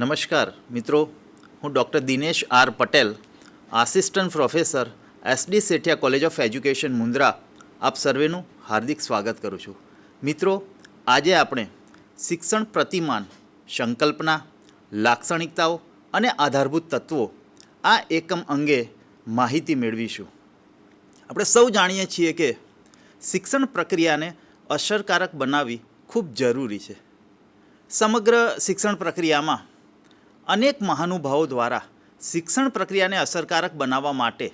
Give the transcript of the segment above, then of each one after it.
નમસ્કાર મિત્રો, હું doctor Dinesh R Patel, assistant professor SD Sethia college of education Mundra આપ સર્વેનું હાર્દિક સ્વાગત કરું છું. મિત્રો, આજે આપણે શિક્ષણ પ્રતિમાન, સંકલ્પના, લાક્ષણિકતાઓ અને આધારભૂત તત્વો આ એકમ અંગે માહિતી મેળવીશું. આપણે સૌ જાણીએ છીએ કે શિક્ષણ પ્રક્રિયાને અસરકારક બનાવવી ખૂબ જરૂરી છે. સમગ્ર શિક્ષણ પ્રક્રિયામાં અનેક મહાનુભાવો દ્વારા શિક્ષણ પ્રક્રિયાને અસરકારક બનાવવા માટે,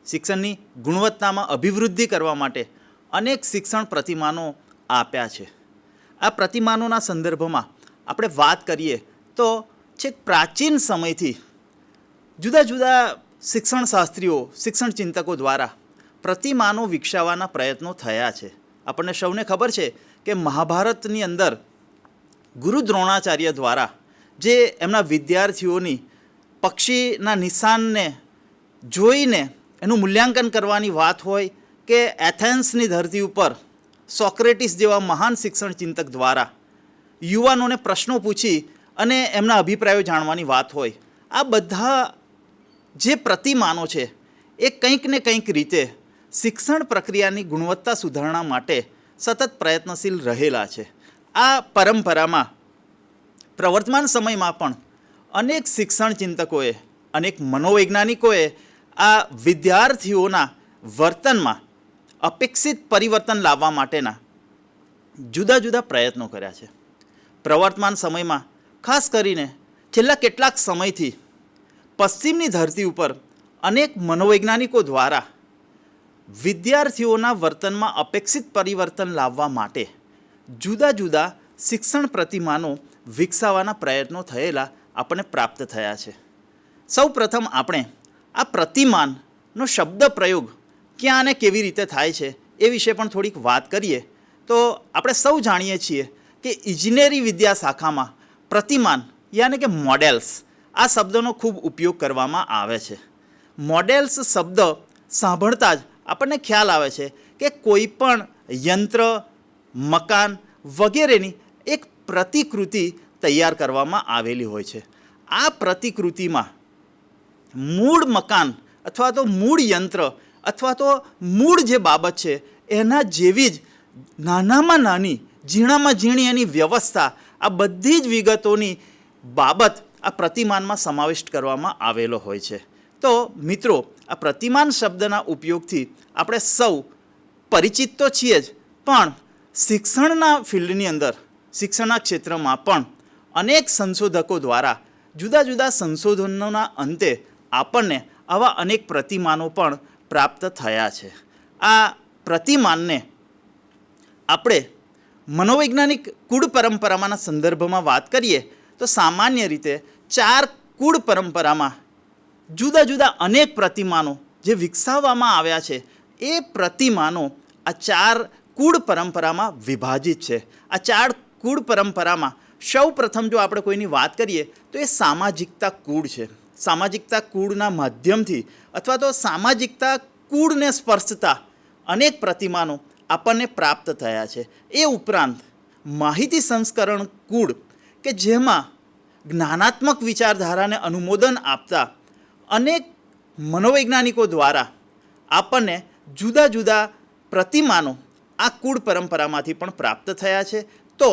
શિક્ષણની ગુણવત્તામાં અભિવૃદ્ધિ કરવા માટે અનેક શિક્ષણ પ્રતિમાનો આપ્યા છે. આ પ્રતિમાનોના સંદર્ભમાં આપણે વાત કરીએ તો છેક પ્રાચીન સમયથી જુદા જુદા શિક્ષણ શાસ્ત્રીઓ, શિક્ષણ ચિંતકો દ્વારા પ્રતિમાનો વિકસાવવાના પ્રયત્નો થયા છે. આપણને સૌને ખબર છે કે મહાભારતની અંદર ગુરુ દ્રોણાચાર્ય દ્વારા જે એમના વિદ્યાર્થીઓની પક્ષીના નિશાનને જોઈને એનું મૂલ્યાંકન કરવાની વાત હોય કે એથેન્સની ધરતી ઉપર સોક્રેટિસ જેવા મહાન શિક્ષણ ચિંતક દ્વારા યુવાનોને પ્રશ્નો પૂછી અને એમના અભિપ્રાયો જાણવાની વાત હોય, આ બધા જે પ્રતિમાનો છે એ કંઈક ને કંઈક રીતે શિક્ષણ પ્રક્રિયાની ગુણવત્તા સુધારણા માટે સતત પ્રયત્નશીલ રહેલા છે. આ પરંપરામાં પ્રવર્તમાન સમયમાં પણ અનેક શિક્ષણ ચિંતકોએ, અનેક મનોવૈજ્ઞાનિકોએ આ વિદ્યાર્થીઓના વર્તનમાં અપેક્ષિત પરિવર્તન લાવવા માટેના જુદા જુદા પ્રયત્નો કર્યા છે. પ્રવર્તમાન સમયમાં ખાસ કરીને છેલ્લા કેટલાક સમયથી પશ્ચિમની ધરતી ઉપર અનેક મનોવૈજ્ઞાનિકો દ્વારા વિદ્યાર્થીઓના વર્તનમાં અપેક્ષિત પરિવર્તન લાવવા માટે જુદા જુદા શિક્ષણ પ્રતિમાનો વિકસાવવાના પ્રયત્નો થયેલા આપણને પ્રાપ્ત થયા છે. સૌ પ્રથમ આપણે આ પ્રતિમાનનો શબ્દ પ્રયોગ ક્યાં અને કેવી રીતે થાય છે એ વિશે પણ થોડીક વાત કરીએ તો આપણે સૌ જાણીએ છીએ કે ઇજનેરી વિદ્યા શાખામાં પ્રતિમાન યાની કે મોડેલ્સ આ શબ્દનો ખૂબ ઉપયોગ કરવામાં આવે છે. મોડેલ્સ શબ્દ સાંભળતા જ આપણને ખ્યાલ આવે છે કે કોઈ પણ યંત્ર, મકાન વગેરેની એક પ્રતિકૃતિ તૈયાર કરવામાં આવેલી હોય છે. આ પ્રતિકૃતિમાં મૂળ મકાન અથવા તો મૂળ યંત્ર અથવા તો મૂળ જે બાબત છે એના જેવી જ નાનામાં નાની, ઝીણામાં ઝીણી એની વ્યવસ્થા, આ બધી જ વિગતોની બાબત આ પ્રતિમાનમાં સમાવિષ્ટ કરવામાં આવેલો હોય છે. તો મિત્રો, આ પ્રતિમાન શબ્દના ઉપયોગથી આપણે સૌ પરિચિત તો છીએ જ, પણ શિક્ષણના ફિલ્ડની અંદર, શિક્ષણના ક્ષેત્રમાં પણ અનેક સંશોધકો દ્વારા જુદા જુદા સંશોધનોના અંતે આપણને આવા અનેક પ્રતિમાનો પણ પ્રાપ્ત થયા છે. આ પ્રતિમાનને આપણે મનોવૈજ્ઞાનિક કુળ પરંપરામાંના સંદર્ભમાં વાત કરીએ તો સામાન્ય રીતે 4 કુળ પરંપરામાં જુદા જુદા અનેક પ્રતિમાનો જે વિકસાવવામાં આવ્યા છે એ પ્રતિમાનો આ 4 કુળ પરંપરામાં વિભાજિત છે. આ 4 કુળ પરંપરામાં સૌ પ્રથમ જો આપણે કોઈની વાત કરીએ તો એ સામાજિકતા કુળ છે. સામાજિકતા કુળના માધ્યમથી અથવા તો સામાજિકતા કુળને સ્પર્શતા અનેક પ્રતિમાનો આપણને પ્રાપ્ત થયા છે. એ ઉપરાંત માહિતી સંસ્કરણ કુળ કે જેમાં જ્ઞાનાત્મક વિચારધારાને અનુમોદન આપતા અનેક મનોવૈજ્ઞાનિકો દ્વારા આપણને જુદા જુદા પ્રતિમાનો આ કુળ પરંપરામાંથી પણ પ્રાપ્ત થયા છે. તો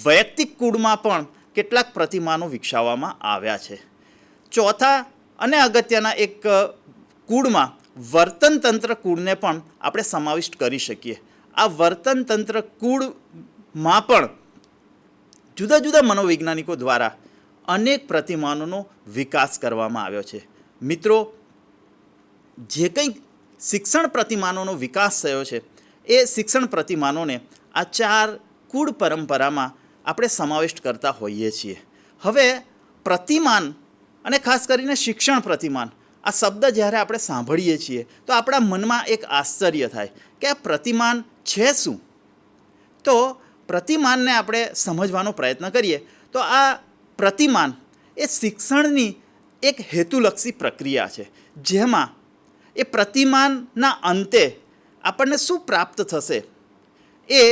વૈયક્તિક કુળમાં પણ કેટલાક પ્રતિમાનો વિકસાવવામાં આવ્યા છે. ચોથા અને અગત્યના એક કુળમાં વર્તનતંત્ર કુળને પણ આપણે સમાવિષ્ટ કરી શકીએ. આ વર્તનતંત્ર કુળમાં પણ જુદા જુદા મનોવૈજ્ઞાનિકો દ્વારા અનેક પ્રતિમાનોનો વિકાસ કરવામાં આવ્યો છે. મિત્રો, જે કંઈ શિક્ષણ પ્રતિમાનોનો વિકાસ થયો છે એ શિક્ષણ પ્રતિમાનોને આ 4 કુળ પરંપરામાં આપણે સમાવિષ્ટ કરતા હોઈએ છીએ. હવે પ્રતિમાન અને ખાસ કરીને શિક્ષણ પ્રતિમાન આ શબ્દ જ્યારે આપણે સાંભળીએ છીએ તો આપણા મનમાં એક આશ્ચર્ય થાય કે આ પ્રતિમાન છે શું? તો પ્રતિમાનને આપણે સમજવાનો પ્રયત્ન કરીએ તો આ પ્રતિમાન એ શિક્ષણની એક હેતુલક્ષી પ્રક્રિયા છે, જેમાં એ પ્રતિમાનના અંતે આપણને શું પ્રાપ્ત થશે એ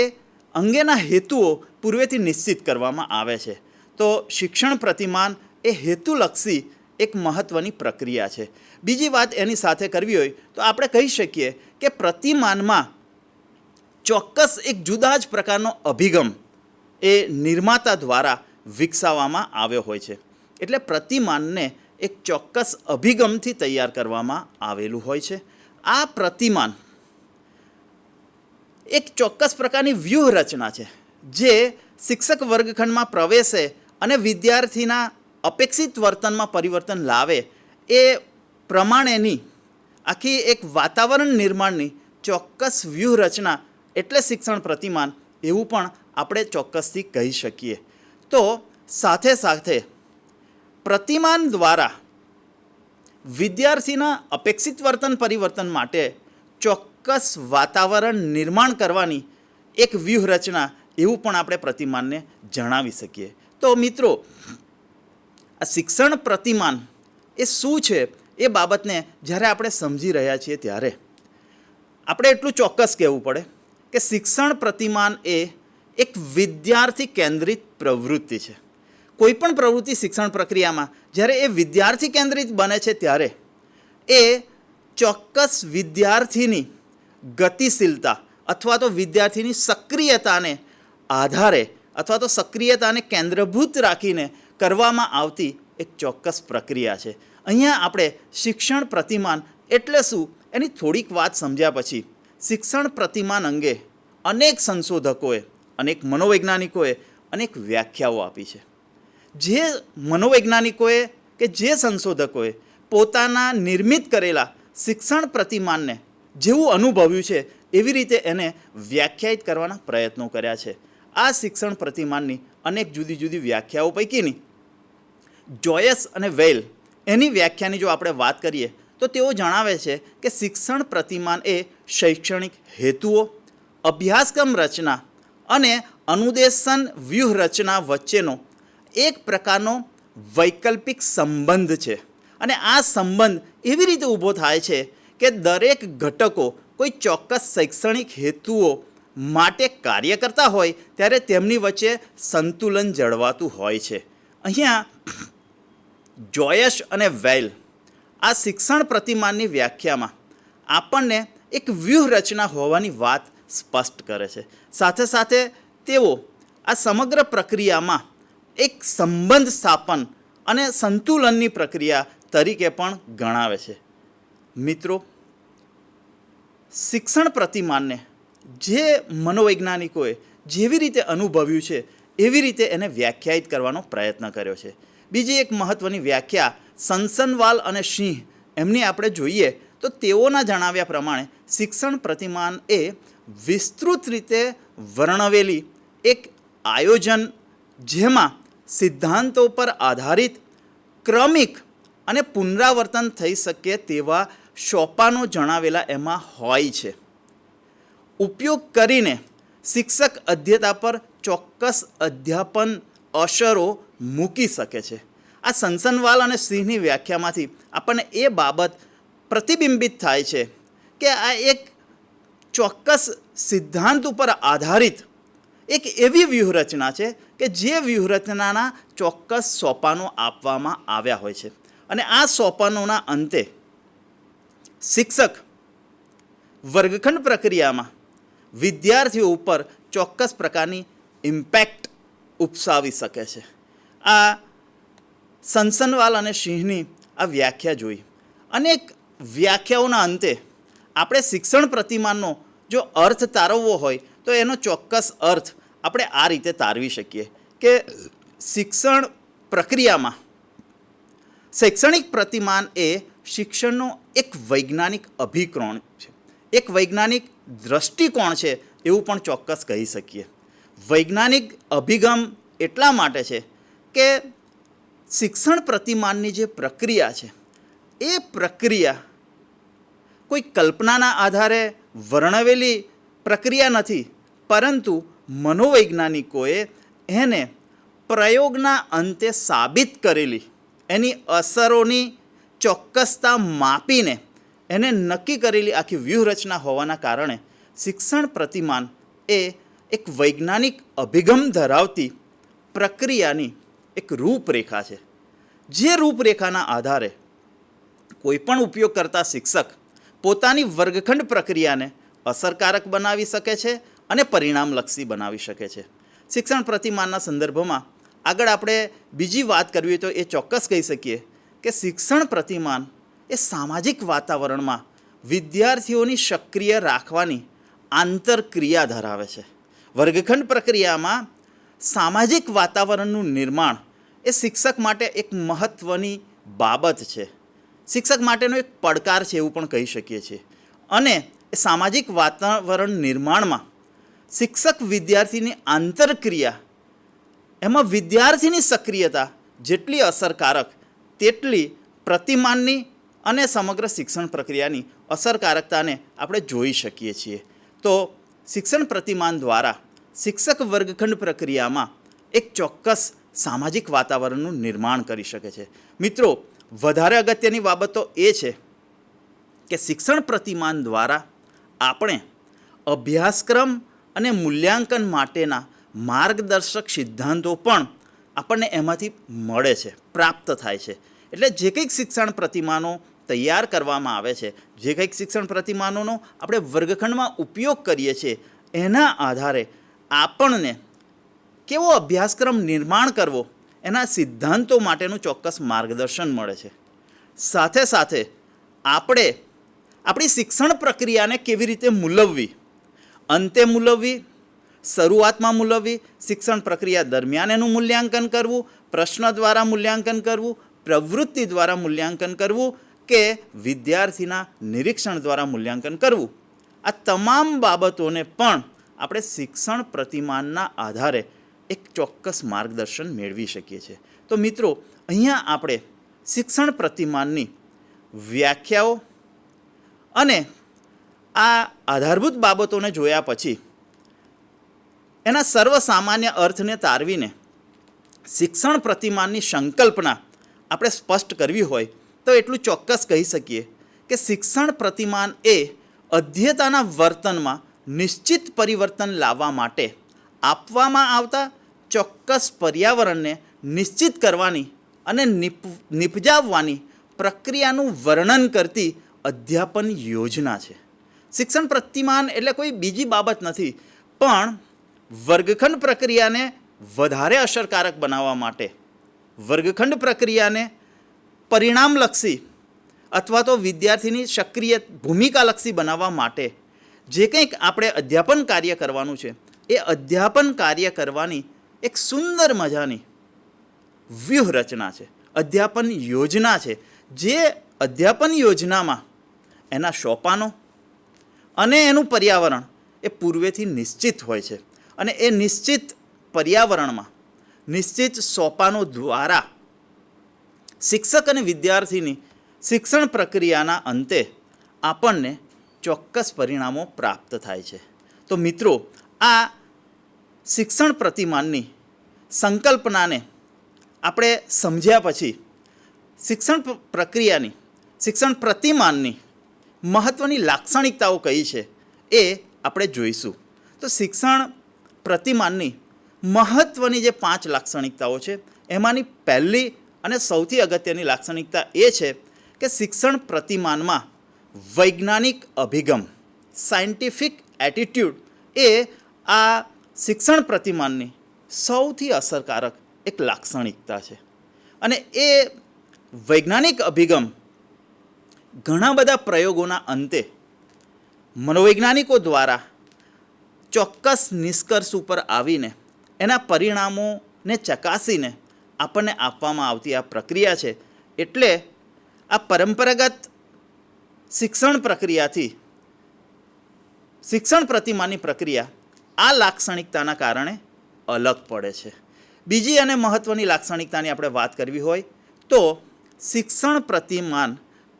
અંગેના હેતુઓ પૂર્વેથી નિશ્ચિત કરવામાં આવે છે. તો શિક્ષણ પ્રતિમાન એ હેતુલક્ષી એક મહત્ત્વની પ્રક્રિયા છે. બીજી વાત એની સાથે કરવી હોય તો આપણે કહી શકીએ કે પ્રતિમાનમાં ચોક્કસ એક જુદા જ પ્રકારનો અભિગમ એ નિર્માતા દ્વારા વિકસાવવામાં આવ્યો હોય છે. એટલે પ્રતિમાનને એક ચોક્કસ અભિગમથી તૈયાર કરવામાં આવેલું હોય છે. આ પ્રતિમાન એક ચોક્કસ પ્રકારની વ્યૂહરચના છે જે શિક્ષક વર્ગખંડમાં પ્રવેશે અને વિદ્યાર્થીના અપેક્ષિત વર્તનમાં પરિવર્તન લાવે એ પ્રમાણેની આખી એક વાતાવરણ નિર્માણની ચોક્કસ વ્યૂહરચના એટલે શિક્ષણ પ્રતિમાન એવું પણ આપણે ચોક્કસથી કહી શકીએ. તો સાથે સાથે પ્રતિમાન દ્વારા વિદ્યાર્થીના અપેક્ષિત વર્તન પરિવર્તન માટે ચોક્કસ વાતાવરણ નિર્માણ કરવાની એક વ્યૂહરચના એવું પણ આપણે પ્રતિમાનને જણાવી શકીએ. તો મિત્રો, આ શિક્ષણ પ્રતિમાન એ શું છે એ બાબતને જ્યારે આપણે સમજી રહ્યા છીએ ત્યારે આપણે એટલું ચોક્કસ કહેવું પડે કે શિક્ષણ પ્રતિમાન એ એક વિદ્યાર્થી કેન્દ્રિત પ્રવૃત્તિ છે. કોઈપણ પ્રવૃત્તિ શિક્ષણ પ્રક્રિયામાં જ્યારે એ વિદ્યાર્થી કેન્દ્રિત બને છે ત્યારે એ ચોક્કસ વિદ્યાર્થીની ગતિશીલતા અથવા તો વિદ્યાર્થીની સક્રિયતાને આધારે અથવા તો સક્રિયતાને કેન્દ્રભૂત રાખીને કરવામાં આવતી એક ચોક્કસ પ્રક્રિયા છે. અહીંયા આપણે શિક્ષણ પ્રતિમાન એટલે શું એની થોડીક વાત સમજ્યા પછી શિક્ષણ પ્રતિમાન અંગે અનેક સંશોધકોએ, અનેક મનોવૈજ્ઞાનિકોએ અનેક વ્યાખ્યાઓ આપી છે. જે મનોવૈજ્ઞાનિકોએ કે જે સંશોધકોએ પોતાના નિર્મિત કરેલા શિક્ષણ પ્રતિમાનને જેવું અનુભવ્યું છે એવી રીતે એને વ્યાખ્યાયિત કરવાના પ્રયત્નો કર્યા છે. આ શિક્ષણ પ્રતિમાનની અનેક જુદી જુદી વ્યાખ્યાઓ પૈકીની જોયસ અને વેલ એની વ્યાખ્યાની જો આપણે વાત કરીએ તો તેઓ જણાવે છે કે શિક્ષણ પ્રતિમાન એ શૈક્ષણિક હેતુઓ, અભ્યાસક્રમ રચના અને અનુદેશન વ્યૂહરચના વચ્ચેનો એક પ્રકારનો વૈકલ્પિક સંબંધ છે. અને આ સંબંધ એવી રીતે ઊભો થાય છે કે દરેક ઘટકો કોઈ ચોક્કસ શૈક્ષણિક હેતુઓ માટે કાર્ય કરતા હોય ત્યારે તેમની વચ્ચે સંતુલન જળવાતું હોય છે. અહીંયા જોયસ અને વેલ આ શિક્ષણ પ્રતિમાનની વ્યાખ્યામાં આપણને એક વ્યૂહરચના હોવાની વાત સ્પષ્ટ કરે છે. સાથે સાથે તેઓ આ સમગ્ર પ્રક્રિયામાં એક સંબંધ સ્થાપન અને સંતુલનની પ્રક્રિયા તરીકે પણ ગણાવે છે. મિત્રો, શિક્ષણ પ્રતિમાનને જે મનોવૈજ્ઞાનિકોએ જેવી રીતે અનુભવ્યું છે એવી રીતે એને વ્યાખ્યાયિત કરવાનો પ્રયત્ન કર્યો છે. બીજી એક મહત્ત્વની વ્યાખ્યા સનસનવાલ અને સિંહ એમની આપણે જોઈએ તો તેઓના જણાવ્યા પ્રમાણે શિક્ષણ પ્રતિમાન એ વિસ્તૃત રીતે વર્ણવેલી એક આયોજન જેમાં સિદ્ધાંતો પર આધારિત ક્રમિક અને પુનરાવર્તન થઈ શકે તેવા સોપાનો જણાવેલા એમાં હોય છે. ઉપયોગ કરીને શિક્ષક અધ્યતા પર ચોક્કસ અધ્યાપન અસરો મૂકી શકે છે. આ સનસનવાલ અને સિંહની વ્યાખ્યામાંથી આપણને એ બાબત પ્રતિબિંબિત થાય છે કે આ એક ચોક્કસ સિદ્ધાંત ઉપર આધારિત એક એવી વ્યૂહરચના છે કે જે વ્યૂહરચનાના ચોક્કસ સોપાનો આપવામાં આવ્યા હોય છે. અને આ સોપાનોના અંતે શિક્ષક વર્ગખંડ પ્રક્રિયામાં વિદ્યાર્થીઓ ઉપર ચોક્કસ પ્રકારની ઇમ્પેક્ટ ઉપસાવી શકે છે. આ સનસનવાલ અને સિંહની આ વ્યાખ્યા જોઈ. અનેક વ્યાખ્યાઓના અંતે આપણે શિક્ષણ પ્રતિમાનનો જો અર્થ તારવવો હોય તો એનો ચોક્કસ અર્થ આપણે આ રીતે તારવી શકીએ કે શિક્ષણ પ્રક્રિયામાં શૈક્ષણિક પ્રતિમાન એ શિક્ષણનો એક વૈજ્ઞાનિક અભિકોણ છે, એક વૈજ્ઞાનિક દૃષ્ટિકોણ છે એવું પણ ચોક્કસ કહી શકીએ. વૈજ્ઞાનિક અભિગમ એટલા માટે છે કે શિક્ષણ પ્રતિમાનની જે પ્રક્રિયા છે એ પ્રક્રિયા કોઈ કલ્પનાના આધારે વર્ણવેલી પ્રક્રિયા નથી, પરંતુ મનોવૈજ્ઞાનિકોએ એને પ્રયોગના અંતે સાબિત કરેલી એની અસરોની ચોક્કસતા માપીને એને નક્કી કરેલી આખી વ્યૂહરચના હોવાના કારણે શિક્ષણ પ્રતિમાન એ એક વૈજ્ઞાનિક અભિગમ ધરાવતી પ્રક્રિયાની એક રૂપરેખા છે. જે રૂપરેખાના આધારે કોઈ પણ ઉપયોગ કરતા શિક્ષક પોતાની વર્ગખંડ પ્રક્રિયાને અસરકારક બનાવી શકે છે અને પરિણામલક્ષી બનાવી શકે છે. શિક્ષણ પ્રતિમાનના સંદર્ભમાં આગળ આપણે બીજી વાત કરવી હોય તો એ ચોક્કસ કહી શકીએ કે શિક્ષણ પ્રતિમાન એ સામાજિક વાતાવરણમાં વિદ્યાર્થીઓની સક્રિય રાખવાની આંતરક્રિયા ધરાવે છે. વર્ગખંડ પ્રક્રિયામાં સામાજિક વાતાવરણનું નિર્માણ એ શિક્ષક માટે એક મહત્ત્વની બાબત છે. શિક્ષક માટેનો એક પડકાર છે એવું પણ કહી શકીએ છીએ. અને એ સામાજિક વાતાવરણ નિર્માણમાં શિક્ષક વિદ્યાર્થીની આંતરક્રિયા એમાં વિદ્યાર્થીની સક્રિયતા જેટલી અસરકારક તેટલી પ્રતિમાનની અને સમગ્ર શિક્ષણ પ્રક્રિયાની અસરકારકતાને આપણે જોઈ શકીએ છીએ. તો શિક્ષણ પ્રતિમાન દ્વારા શિક્ષક વર્ગખંડ પ્રક્રિયામાં એક ચોક્કસ સામાજિક વાતાવરણનું નિર્માણ કરી શકે છે. મિત્રો, વધારે અગત્યની બાબતો એ છે કે શિક્ષણ પ્રતિમાન દ્વારા આપણે અભ્યાસક્રમ અને મૂલ્યાંકન માટેના માર્ગદર્શક સિદ્ધાંતો પણ આપણને એમાંથી મળે છે, પ્રાપ્ત થાય છે. એટલે જે કંઈક શિક્ષણ પ્રતિમાનો તૈયાર કરવામાં આવે છે, જે કંઈક શિક્ષણ પ્રતિમાનોનો આપણે વર્ગખંડમાં ઉપયોગ કરીએ છીએ, એના આધારે આપણને કેવો અભ્યાસક્રમ નિર્માણ કરવો એના સિદ્ધાંતો માટેનું ચોક્કસ માર્ગદર્શન મળે છે. સાથે સાથે આપણે આપણી શિક્ષણ પ્રક્રિયાને કેવી રીતે મૂલવવી, અંતે મૂલવવી, શરૂઆતમાં મૂલવવી, શિક્ષણ પ્રક્રિયા દરમિયાન એનું મૂલ્યાંકન કરવું, પ્રશ્ન દ્વારા મૂલ્યાંકન કરવું, પ્રવૃત્તિ દ્વારા મૂલ્યાંકન કરવું કે વિદ્યાર્થીના નિરીક્ષણ દ્વારા મૂલ્યાંકન કરવું, આ તમામ બાબતોને પણ આપણે શિક્ષણ પ્રતિમાનના આધારે એક ચોક્કસ માર્ગદર્શન મેળવી શકીએ છીએ. તો મિત્રો, અહીંયા આપણે શિક્ષણ પ્રતિમાનની વ્યાખ્યાઓ અને આ આધારભૂત બાબતોને જોયા પછી એના સર્વસામાન્ય અર્થને તારવીને શિક્ષણ પ્રતિમાનની સંકલ્પના આપણે સ્પષ્ટ કરવી હોય તો એટલું ચોક્કસ કહી શકીએ કે શિક્ષણ પ્રતિમાન એ અધ્યેતાના વર્તનમાં નિશ્ચિત પરિવર્તન લાવવા માટે આપવામાં આવતા ચોક્કસ પર્યાવરણને નિશ્ચિત કરવાની અને નિપજાવવાની પ્રક્રિયાનું વર્ણન કરતી અધ્યાપન યોજના છે. શિક્ષણ પ્રતિમાન એટલે કોઈ બીજી બાબત નથી, પણ વર્ગખંડ પ્રક્રિયાને વધારે અસરકારક બનાવવા માટે, વર્ગખંડ પ્રક્રિયાને પરિણામલક્ષી અથવા તો વિદ્યાર્થીની સક્રિય ભૂમિકાલક્ષી બનાવવા માટે જે કંઈક આપણે અધ્યાપન કાર્ય કરવાનું છે, એ અધ્યાપન કાર્ય કરવાની એક સુંદર મજાની વ્યૂહરચના છે, અધ્યાપન યોજના છે. જે અધ્યાપન યોજનામાં એના સોપાનો અને એનું પર્યાવરણ એ પૂર્વેથી નિશ્ચિત હોય છે અને એ નિશ્ચિત પર્યાવરણમાં નિશ્ચિત સોપાનો દ્વારા શિક્ષક અને વિદ્યાર્થીની શિક્ષણ પ્રક્રિયાના અંતે આપણને ચોક્કસ પરિણામો પ્રાપ્ત થાય છે. તો મિત્રો, આ શિક્ષણ પ્રતિમાનની સંકલ્પનાને આપણે સમજ્યા પછી શિક્ષણ પ્રક્રિયાની, શિક્ષણ પ્રતિમાનની મહત્ત્વની લાક્ષણિકતાઓ કઈ છે એ આપણે જોઈશું. તો શિક્ષણ પ્રતિમાનની મહત્ત્વની જે 5 લાક્ષણિકતાઓ છે એમાંની પહેલી અને સૌથી અગત્યની લાક્ષણિકતા એ છે કે શિક્ષણ પ્રતિમાનમાં વૈજ્ઞાનિક અભિગમ, સાયન્ટિફિક એટીટ્યૂડ એ આ શિક્ષણ પ્રતિમાનની સૌથી અસરકારક એક લાક્ષણિકતા છે. અને એ વૈજ્ઞાનિક અભિગમ ઘણા બધા પ્રયોગોના અંતે મનોવૈજ્ઞાનિકો દ્વારા ચોક્કસ નિષ્કર્ષ ઉપર આવીને એના પરિણામોને ચકાસીને આપણને આપવામાં આવતી આ પ્રક્રિયા છે. એટલે આ પરંપરાગત શિક્ષણ પ્રક્રિયાથી શિક્ષણ પ્રતિમાનની પ્રક્રિયા આ લાક્ષણિકતાના કારણે અલગ પડે છે. બીજી અને મહત્ત્વની લાક્ષણિકતાની આપણે વાત કરવી હોય તો શિક્ષણ પ્રતિમાન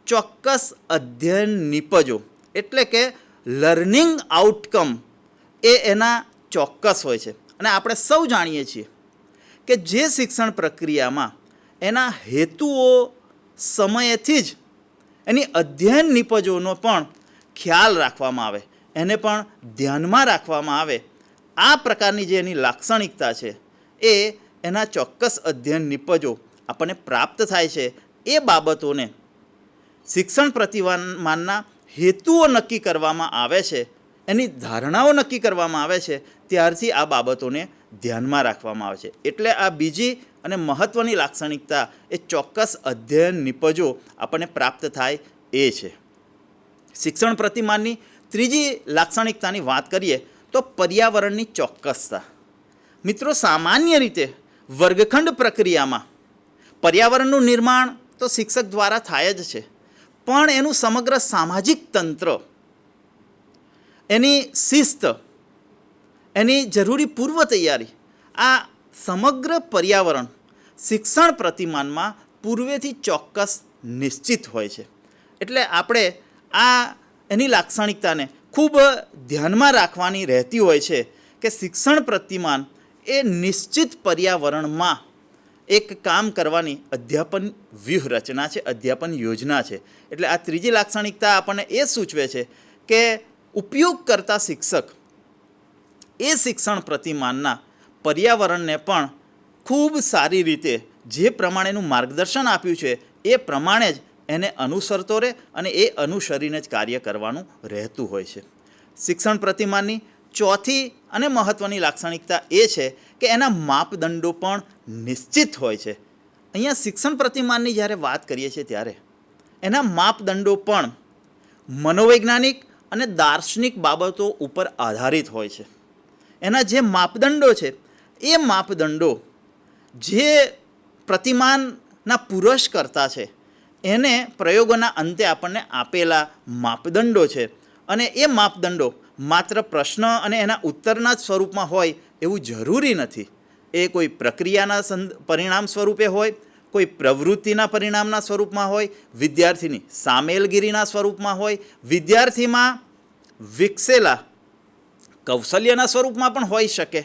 ચોક્કસ અધ્યયન નિપજો એટલે કે લર્નિંગ આઉટકમ એ એના ચોક્કસ હોય છે. અને આપણે સૌ જાણીએ છીએ કે જે શિક્ષણ પ્રક્રિયામાં એના હેતુઓ સમયથી જ એની અધ્યયન નિપજોનો પણ ખ્યાલ રાખવામાં આવે, એને પણ ધ્યાનમાં રાખવામાં આવે, આ પ્રકારની જે એની લાક્ષણિકતા છે એ એના ચોક્કસ અધ્યયન નિપજો આપણને પ્રાપ્ત થાય છે એ બાબતોને શિક્ષણ પ્રતિમાનના હેતુઓ નક્કી કરવામાં આવે છે, એની ધારણાઓ નક્કી કરવામાં આવે છે, ત્યારથી આ બાબતોને ધ્યાનમાં રાખવામાં આવે છે. એટલે આ બીજી અને મહત્ત્વની લાક્ષણિકતા એ ચોક્કસ અધ્યયન નિપજો આપણને પ્રાપ્ત થાય એ છે. શિક્ષણ પ્રતિમાનની ત્રીજી લાક્ષણિકતાની વાત કરીએ તો પર્યાવરણની ચોક્કસતા. મિત્રો, સામાન્ય રીતે વર્ગખંડ પ્રક્રિયામાં પર્યાવરણનું નિર્માણ તો શિક્ષક દ્વારા થાય જ છે, પણ એનું સમગ્ર સામાજિક તંત્ર, એની શિસ્ત, એની જરૂરી પૂર્વ તૈયારી, આ સમગ્ર પર્યાવરણ શિક્ષણ પ્રતિમાનમાં પૂર્વેથી ચોક્કસ નિશ્ચિત હોય છે. એટલે આપણે આ એની લાક્ષણિકતાને ખૂબ ધ્યાનમાં રાખવાની રહેતી હોય છે કે શિક્ષણ પ્રતિમાન એ નિશ્ચિત પર્યાવરણમાં એક કામ કરવાની અધ્યાપન વ્યૂહરચના છે, અધ્યાપન યોજના છે. એટલે આ ત્રીજી લાક્ષણિકતા આપણને એ સૂચવે છે કે ઉપયોગ કરતા શિક્ષક એ શિક્ષણ પ્રતિમાનના પર્યાવરણને પણ ખૂબ સારી રીતે જે પ્રમાણેનું માર્ગદર્શન આપ્યું છે એ પ્રમાણે જ એને અનુસરતો રહે અને એ અનુસરીને જ કાર્ય કરવાનું રહેતું હોય છે. શિક્ષણ પ્રતિમાનની ચોથી અને મહત્ત્વની લાક્ષણિકતા એ છે કે એના માપદંડો પણ નિશ્ચિત હોય છે. અહીંયા શિક્ષણ પ્રતિમાનની જ્યારે વાત કરીએ છીએ ત્યારે એના માપદંડો પણ મનોવૈજ્ઞાનિક અને દાર્શનિક બાબતો ઉપર આધારિત હોય છે. એના જે માપદંડો છે એ માપદંડો જે પ્રતિમાનના પુરસ્કર્તા છે એને પ્રયોગોના અંતે આપણને આપેલા માપદંડો છે, અને એ માપદંડો માત્ર પ્રશ્ન અને એના ઉત્તરના જ સ્વરૂપમાં હોય એવું જરૂરી નથી. એ કોઈ પ્રક્રિયાના પરિણામ સ્વરૂપે હોય, કોઈ પ્રવૃત્તિના પરિણામના સ્વરૂપમાં હોય, વિદ્યાર્થીની સામેલગીરીના સ્વરૂપમાં હોય, વિદ્યાર્થીમાં વિકસેલા કૌશલ્યના સ્વરૂપમાં પણ હોઈ શકે.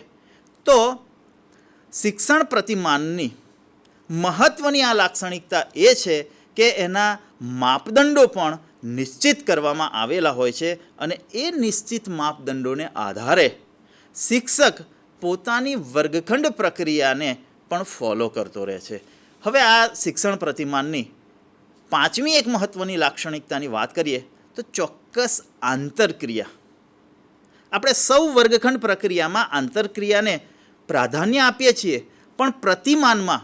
તો શિક્ષણ પ્રતિમાનની મહત્ત્વની આ લાક્ષણિકતા એ છે કે એના માપદંડો પણ નિશ્ચિત કરવામાં આવેલા હોય છે, અને એ નિશ્ચિત માપદંડોને આધારે શિક્ષક પોતાની વર્ગખંડ પ્રક્રિયાને પણ ફોલો કરતો રહે છે. હવે આ શિક્ષણ પ્રતિમાનની પાંચમી એક મહત્ત્વની લાક્ષણિકતાની વાત કરીએ તો ચોક્કસ આંતરક્રિયા. આપણે સૌ વર્ગખંડ પ્રક્રિયામાં આંતરક્રિયાને પ્રાધાન્ય આપીએ છીએ, પણ પ્રતિમાનમાં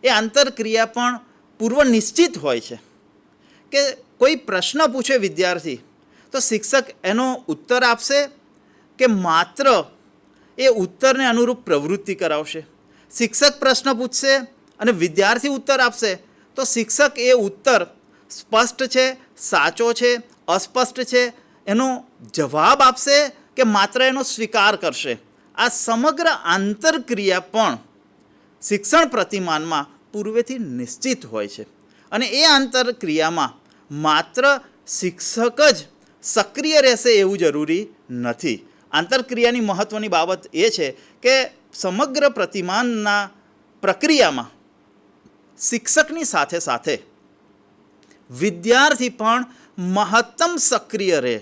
એ આંતરક્રિયા પણ પૂર્વ નિશ્ચિત હોય છે. કે કોઈ પ્રશ્ન પૂછે વિદ્યાર્થી તો શિક્ષક એનો ઉત્તર આપશે કે માત્ર એ ઉત્તરને અનુરૂપ પ્રવૃત્તિ કરાવશે. શિક્ષક પ્રશ્ન પૂછશે અને વિદ્યાર્થી ઉત્તર આપશે તો શિક્ષક એ ઉત્તર સ્પષ્ટ છે, સાચો છે, અસ્પષ્ટ છે એનો જવાબ આપશે કે માત્ર એનો સ્વીકાર કરશે. આ સમગ્ર આંતરક્રિયા પણ શિક્ષણ પ્રતિમાનમાં પૂર્વેથી નિશ્ચિત હોય છે, અને એ આંતરક્રિયામાં માત્ર શિક્ષક જ સક્રિય રહેશે એવું જરૂરી નથી. આંતરક્રિયાની મહત્ત્વની બાબત એ છે કે સમગ્ર પ્રતિમાનના પ્રક્રિયામાં શિક્ષકની સાથે સાથે વિદ્યાર્થી પણ મહત્તમ સક્રિય રહે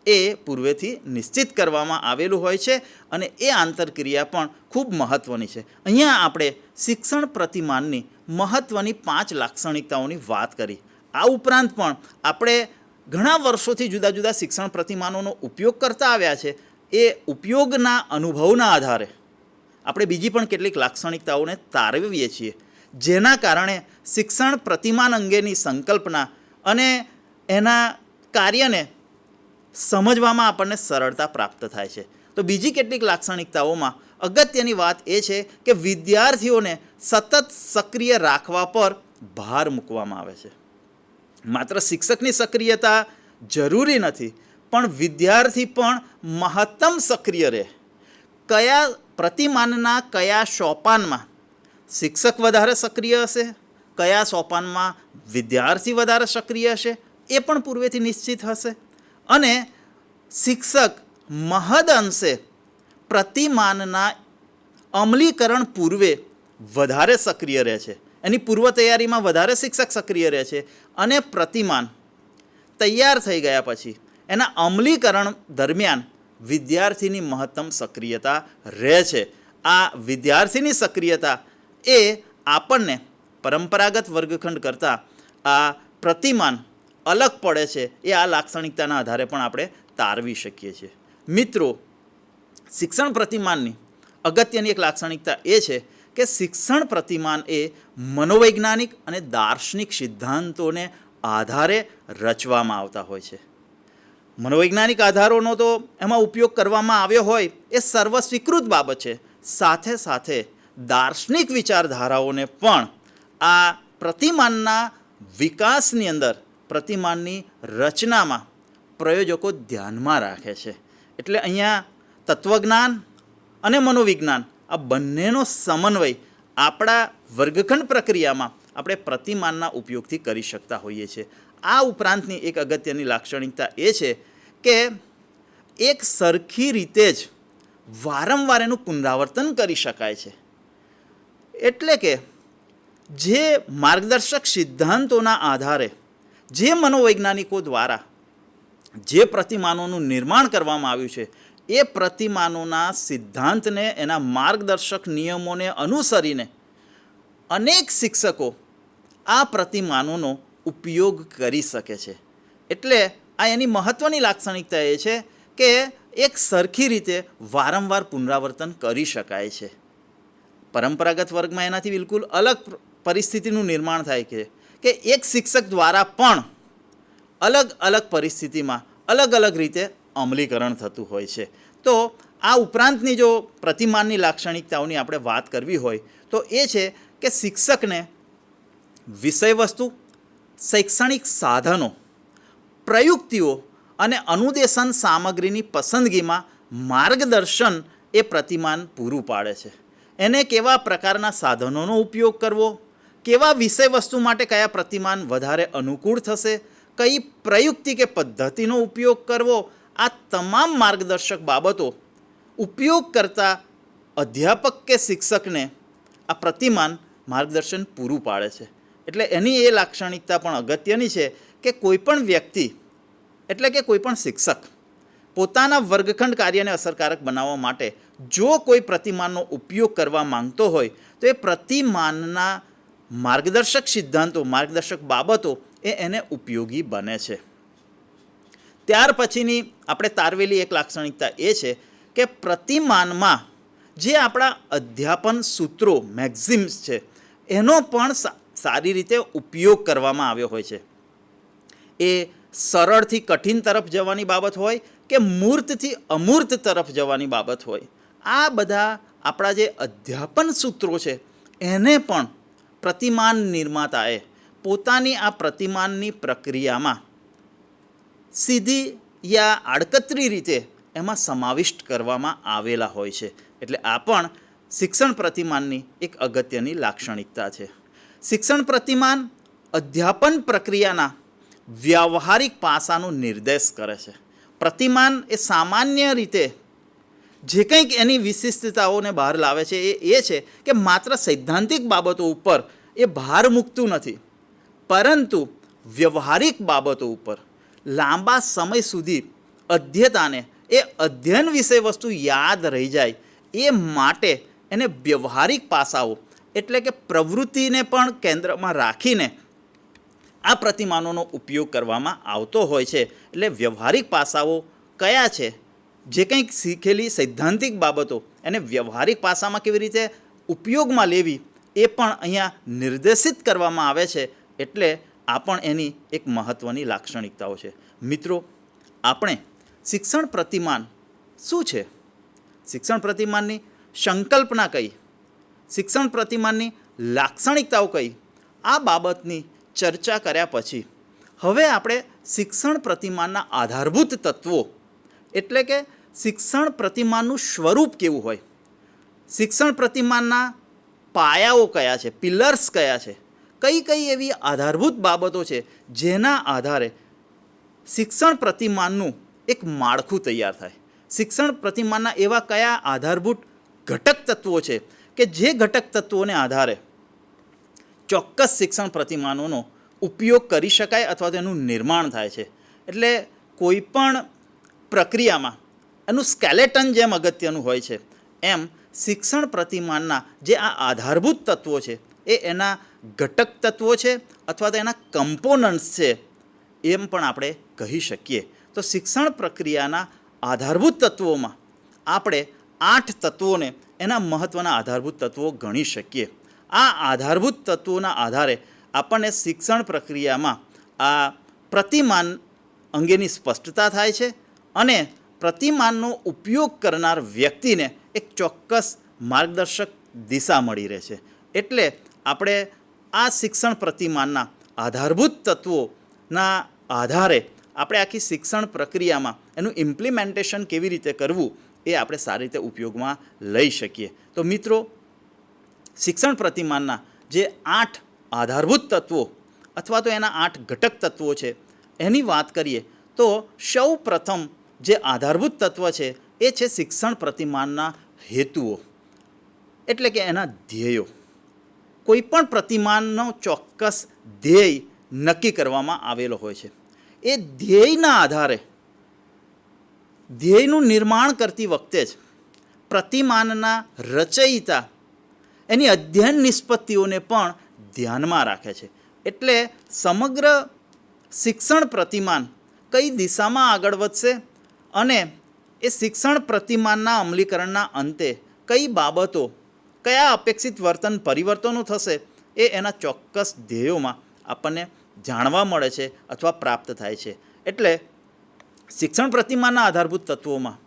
એ પૂર્વેથી નિશ્ચિત કરવામાં આવેલું હોય છે, અને એ આંતરક્રિયા પણ ખૂબ મહત્ત્વની છે. અહીંયા આપણે શિક્ષણ પ્રતિમાનની મહત્ત્વની 5 લાક્ષણિકતાઓની વાત કરી. આ ઉપરાંત પણ આપણે ઘણા વર્ષોથી જુદા જુદા શિક્ષણ પ્રતિમાનોનો ઉપયોગ કરતા આવ્યા છે. એ ઉપયોગના અનુભવના આધારે આપણે બીજી પણ કેટલીક લાક્ષણિકતાઓને તારવીએ છીએ, જેના કારણે શિક્ષણ પ્રતિમાન અંગેની સંકલ્પના અને એના કાર્યને સમજવામાં આપણને સરળતા પ્રાપ્ત થાય છે. તો બીજી કેટલીક લાક્ષણિકતાઓમાં અગત્યની વાત એ છે કે વિદ્યાર્થીઓને સતત સક્રિય રાખવા પર ભાર મૂકવામાં આવે છે. માત્ર શિક્ષકની સક્રિયતા જરૂરી નથી, પણ વિદ્યાર્થી પણ મહત્તમ સક્રિય રહે. કયા પ્રતિમાનના કયા સોપાનમાં શિક્ષક વધારે સક્રિય હશે, કયા સોપાનમાં વિદ્યાર્થી વધારે સક્રિય હશે એ પણ પૂર્વેથી નિશ્ચિત હશે, અને શિક્ષક મહદ અંશે પ્રતિમાનના અમલીકરણ પૂર્વે વધારે સક્રિય રહે છે. એની પૂર્વ તૈયારીમાં વધારે શિક્ષક સક્રિય રહે છે, અને પ્રતિમાન તૈયાર થઈ ગયા પછી એના અમલીકરણ દરમિયાન વિદ્યાર્થીની મહત્તમ સક્રિયતા રહે છે. આ વિદ્યાર્થીની સક્રિયતા એ આપણને પરંપરાગત વર્ગખંડ કરતાં આ પ્રતિમાન અલગ પડે છે એ આ લાક્ષણિકતાના આધારે પણ આપણે તારવી શકીએ છીએ. મિત્રો, શિક્ષણ પ્રતિમાનની અગત્યની એક લાક્ષણિકતા એ છે કે શિક્ષણ પ્રતિમાન એ મનોવૈજ્ઞાનિક અને દાર્શનિક સિદ્ધાંતોને આધારે રચવામાં આવતા હોય છે. મનોવૈજ્ઞાનિક આધારોનો તો એમાં ઉપયોગ કરવામાં આવ્યો હોય એ સર્વસ્વીકૃત બાબત છે. સાથે સાથે દાર્શનિક વિચારધારાઓને પણ આ પ્રતિમાનના વિકાસની અંદર, પ્રતિમાનની રચનામાં પ્રયોજકો ધ્યાનમાં રાખે છે. એટલે અહીંયા તત્વજ્ઞાન અને મનોવિજ્ઞાન આ બંનેનો સમન્વય આપણા વર્ગખંડ પ્રક્રિયામાં આપણે પ્રતિમાનના ઉપયોગથી કરી શકતા હોઈએ છીએ. આ ઉપરાંતની એક અગત્યની લાક્ષણિકતા એ છે કે એક સરખી રીતે જ વારંવાર એનું પુનરાવર્તન કરી શકાય છે. એટલે કે જે માર્ગદર્શક સિદ્ધાંતોના આધારે જે મનોવૈજ્ઞાનિકો દ્વારા જે પ્રતિમાનોનું નિર્માણ કરવામાં આવ્યું છે એ પ્રતિમાનોના સિદ્ધાંતને, એના માર્ગદર્શક નિયમોને અનુસરીને અનેક શિક્ષકો આ પ્રતિમાનોનો ઉપયોગ કરી શકે છે. એટલે આ એની મહત્ત્વની લાક્ષણિકતા એ છે કે એક સરખી રીતે વારંવાર પુનરાવર્તન કરી શકાય છે. પરંપરાગત વર્ગમાં એનાથી બિલકુલ અલગ પરિસ્થિતિનું નિર્માણ થાય છે કે એક શિક્ષક દ્વારા પણ અલગ અલગ પરિસ્થિતિમાં અલગ અલગ રીતે અમલીકરણ થતું હોય છે. તો આ ઉપરાંતની જો પ્રતિમાનની લાક્ષણિકતાઓની આપણે વાત કરવી હોય તો એ છે કે શિક્ષકને વિષયવસ્તુ, શૈક્ષણિક સાધનો, પ્રયુક્તિઓ અને અનુદેશન સામગ્રીની પસંદગીમાં માર્ગદર્શન એ પ્રતિમાન પૂરું પાડે છે. એને કેવા પ્રકારના સાધનોનો ઉપયોગ કરવો, કેવા વિષયવસ્તુ માટે કયા પ્રતિમાન વધારે અનુકૂળ થશે, કઈ પ્રયુક્તિ કે પદ્ધતિનો ઉપયોગ કરવો, આ તમામ માર્ગદર્શક બાબતો ઉપયોગ કરતા અધ્યાપક કે શિક્ષકને આ પ્રતિમાન માર્ગદર્શન પૂરું પાડે છે. એટલે એની એ લાક્ષણિકતા પણ અગત્યની છે કે કોઈપણ વ્યક્તિ એટલે કે કોઈપણ શિક્ષક પોતાના વર્ગખંડ કાર્યને અસરકારક બનાવવા માટે જો કોઈ પ્રતિમાનનો ઉપયોગ કરવા માંગતો હોય તો એ પ્રતિમાનના માર્ગદર્શક સિદ્ધાંતો, માર્ગદર્શક બાબતો એને ઉપયોગી બને છે. ત્યાર પછીની આપણે તારવેલી એક લાક્ષણિકતા એ છે કે પ્રતિમાનમાં જે આપણા અધ્યાપન સૂત્રો, મેક્ઝિમ્સ છે, એનો પણ સારી રીતે ઉપયોગ કરવામાં આવ્યો હોય છે. એ સરળથી કઠિન તરફ જવાની બાબત હોય કે મૂર્તથી અમૂર્ત તરફ જવાની બાબત હોય, આ બધા આપણા જે અધ્યાપન સૂત્રો છે એને પણ પ્રતિમાન નિર્માતાએ પોતાની આ પ્રતિમાનની પ્રક્રિયામાં સીધી યા આડકતરી રીતે એમાં સમાવિષ્ટ કરવામાં આવેલા હોય છે. એટલે આ પણ શિક્ષણ પ્રતિમાનની એક અગત્યની લાક્ષણિકતા છે. શિક્ષણ પ્રતિમાન અધ્યાપન પ્રક્રિયાના વ્યવહારિક પાસાનો નિર્દેશ કરે છે. પ્રતિમાન એ સામાન્ય રીતે જે કંઈક એની વિશિષ્ટતાઓને બહાર લાવે છે એ છે કે માત્ર સૈદ્ધાંતિક બાબતો ઉપર એ ભાર મૂકતું નથી, પરંતુ વ્યવહારિક બાબતો ઉપર લાંબા સમય સુધી અધ્યતાને એ અધ્યયન વિષય વસ્તુ યાદ રહી જાય એ માટે એને વ્યવહારિક પાસાઓ એટલે કે પ્રવૃત્તિને પણ કેન્દ્રમાં રાખીને આ પ્રતિમાનોનો ઉપયોગ કરવામાં આવતો હોય છે. એટલે વ્યવહારિક પાસાઓ કયા છે, જે કંઈક શીખેલી સૈદ્ધાંતિક બાબતો એને વ્યવહારિક પાસામાં કેવી રીતે ઉપયોગમાં લેવી એ પણ અહીંયા નિર્દેશિત કરવામાં આવે છે. એટલે આ પણ એની એક મહત્ત્વની લાક્ષણિકતાઓ છે. મિત્રો, આપણે શિક્ષણ પ્રતિમાન શું છે, શિક્ષણ પ્રતિમાનની સંકલ્પના કઈ, શિક્ષણ પ્રતિમાનની લાક્ષણિકતાઓ કઈ, આ બાબતની ચર્ચા કર્યા પછી હવે આપણે શિક્ષણ પ્રતિમાનના આધારભૂત તત્વો એટલે કે શિક્ષણ પ્રતિમાનનું સ્વરૂપ કેવું હોય, શિક્ષણ પ્રતિમાનના પાયાઓ કયા છે, પિલર્સ કયા છે, કઈ કઈ એવી આધારભૂત બાબતો છે જેના આધારે શિક્ષણ પ્રતિમાનનું એક માળખું તૈયાર થાય. શિક્ષણ પ્રતિમાનના એવા કયા આધારભૂત ઘટક તત્વો છે કે જે ઘટક તત્વોને આધારે ચોક્કસ શિક્ષણ પ્રતિમાનોનો ઉપયોગ કરી શકાય અથવા તો એનું નિર્માણ થાય છે. એટલે કોઈ પણ પ્રક્રિયામાં એનું સ્કેલેટન જેમ અગત્યનું હોય છે એમ શિક્ષણ પ્રતિમાનના જે આ આધારભૂત તત્વો છે એ એના ઘટક તત્વો છે અથવા તો એના કમ્પોનન્ટ્સ છે એમ પણ આપણે કહી શકીએ. તો શિક્ષણ પ્રક્રિયાના આધારભૂત તત્વોમાં આપણે 8 તત્વોને એના મહત્ત્વના આધારભૂત તત્વો ગણી શકીએ. આ આધારભૂત તત્વોના આધારે આપણને શિક્ષણ પ્રક્રિયામાં આ પ્રતિમાન અંગેની સ્પષ્ટતા થાય છે અને પ્રતિમાનનો ઉપયોગ કરનાર વ્યક્તિને એક ચોક્કસ માર્ગદર્શક દિશા મળી રહે છે. એટલે આપણે આ શિક્ષણ પ્રતિમાનના આધારભૂત તત્વોના આધારે આપણે આખી શિક્ષણ પ્રક્રિયામાં એનું ઇમ્પ્લિમેન્ટેશન કેવી રીતે કરવું એ આપણે સારી રીતે ઉપયોગમાં લઈ શકીએ. તો મિત્રો, શિક્ષણ પ્રતિમાનના જે 8 આધારભૂત તત્વો અથવા તો એના 8 ઘટક તત્વો છે એની વાત કરીએ તો સૌ પ્રથમ જે આધારભૂત તત્વ છે એ છે શિક્ષણ પ્રતિમાનના હેતુઓ, એટલે કે એના ધ્યેયો. કોઈ પણ પ્રતિમાનનો ચોક્કસ ધ્યેય નક્કી કરવામાં આવેલો હોય છે. એ ધ્યેયના આધારે ધ્યેયનું નિર્માણ કરતી વખતે જ પ્રતિમાનના રચયિતા એની અધ્યયન નિષ્પત્તિઓને પણ ધ્યાનમાં રાખે છે. એટલે સમગ્ર શિક્ષણ પ્રતિમાન કઈ દિશામાં આગળ વધશે અને એ શિક્ષણ પ્રતિમાનના અમલીકરણના અંતે કઈ બાબતો, કયા અપેક્ષિત વર્તન પરિવર્તનો થશે એ એના ચોક્કસ ધ્યેયોમાં આપણને જાણવા મળે છે અથવા પ્રાપ્ત થાય છે. એટલે શિક્ષણ પ્રતિમાનના આધારભૂત તત્વોમાં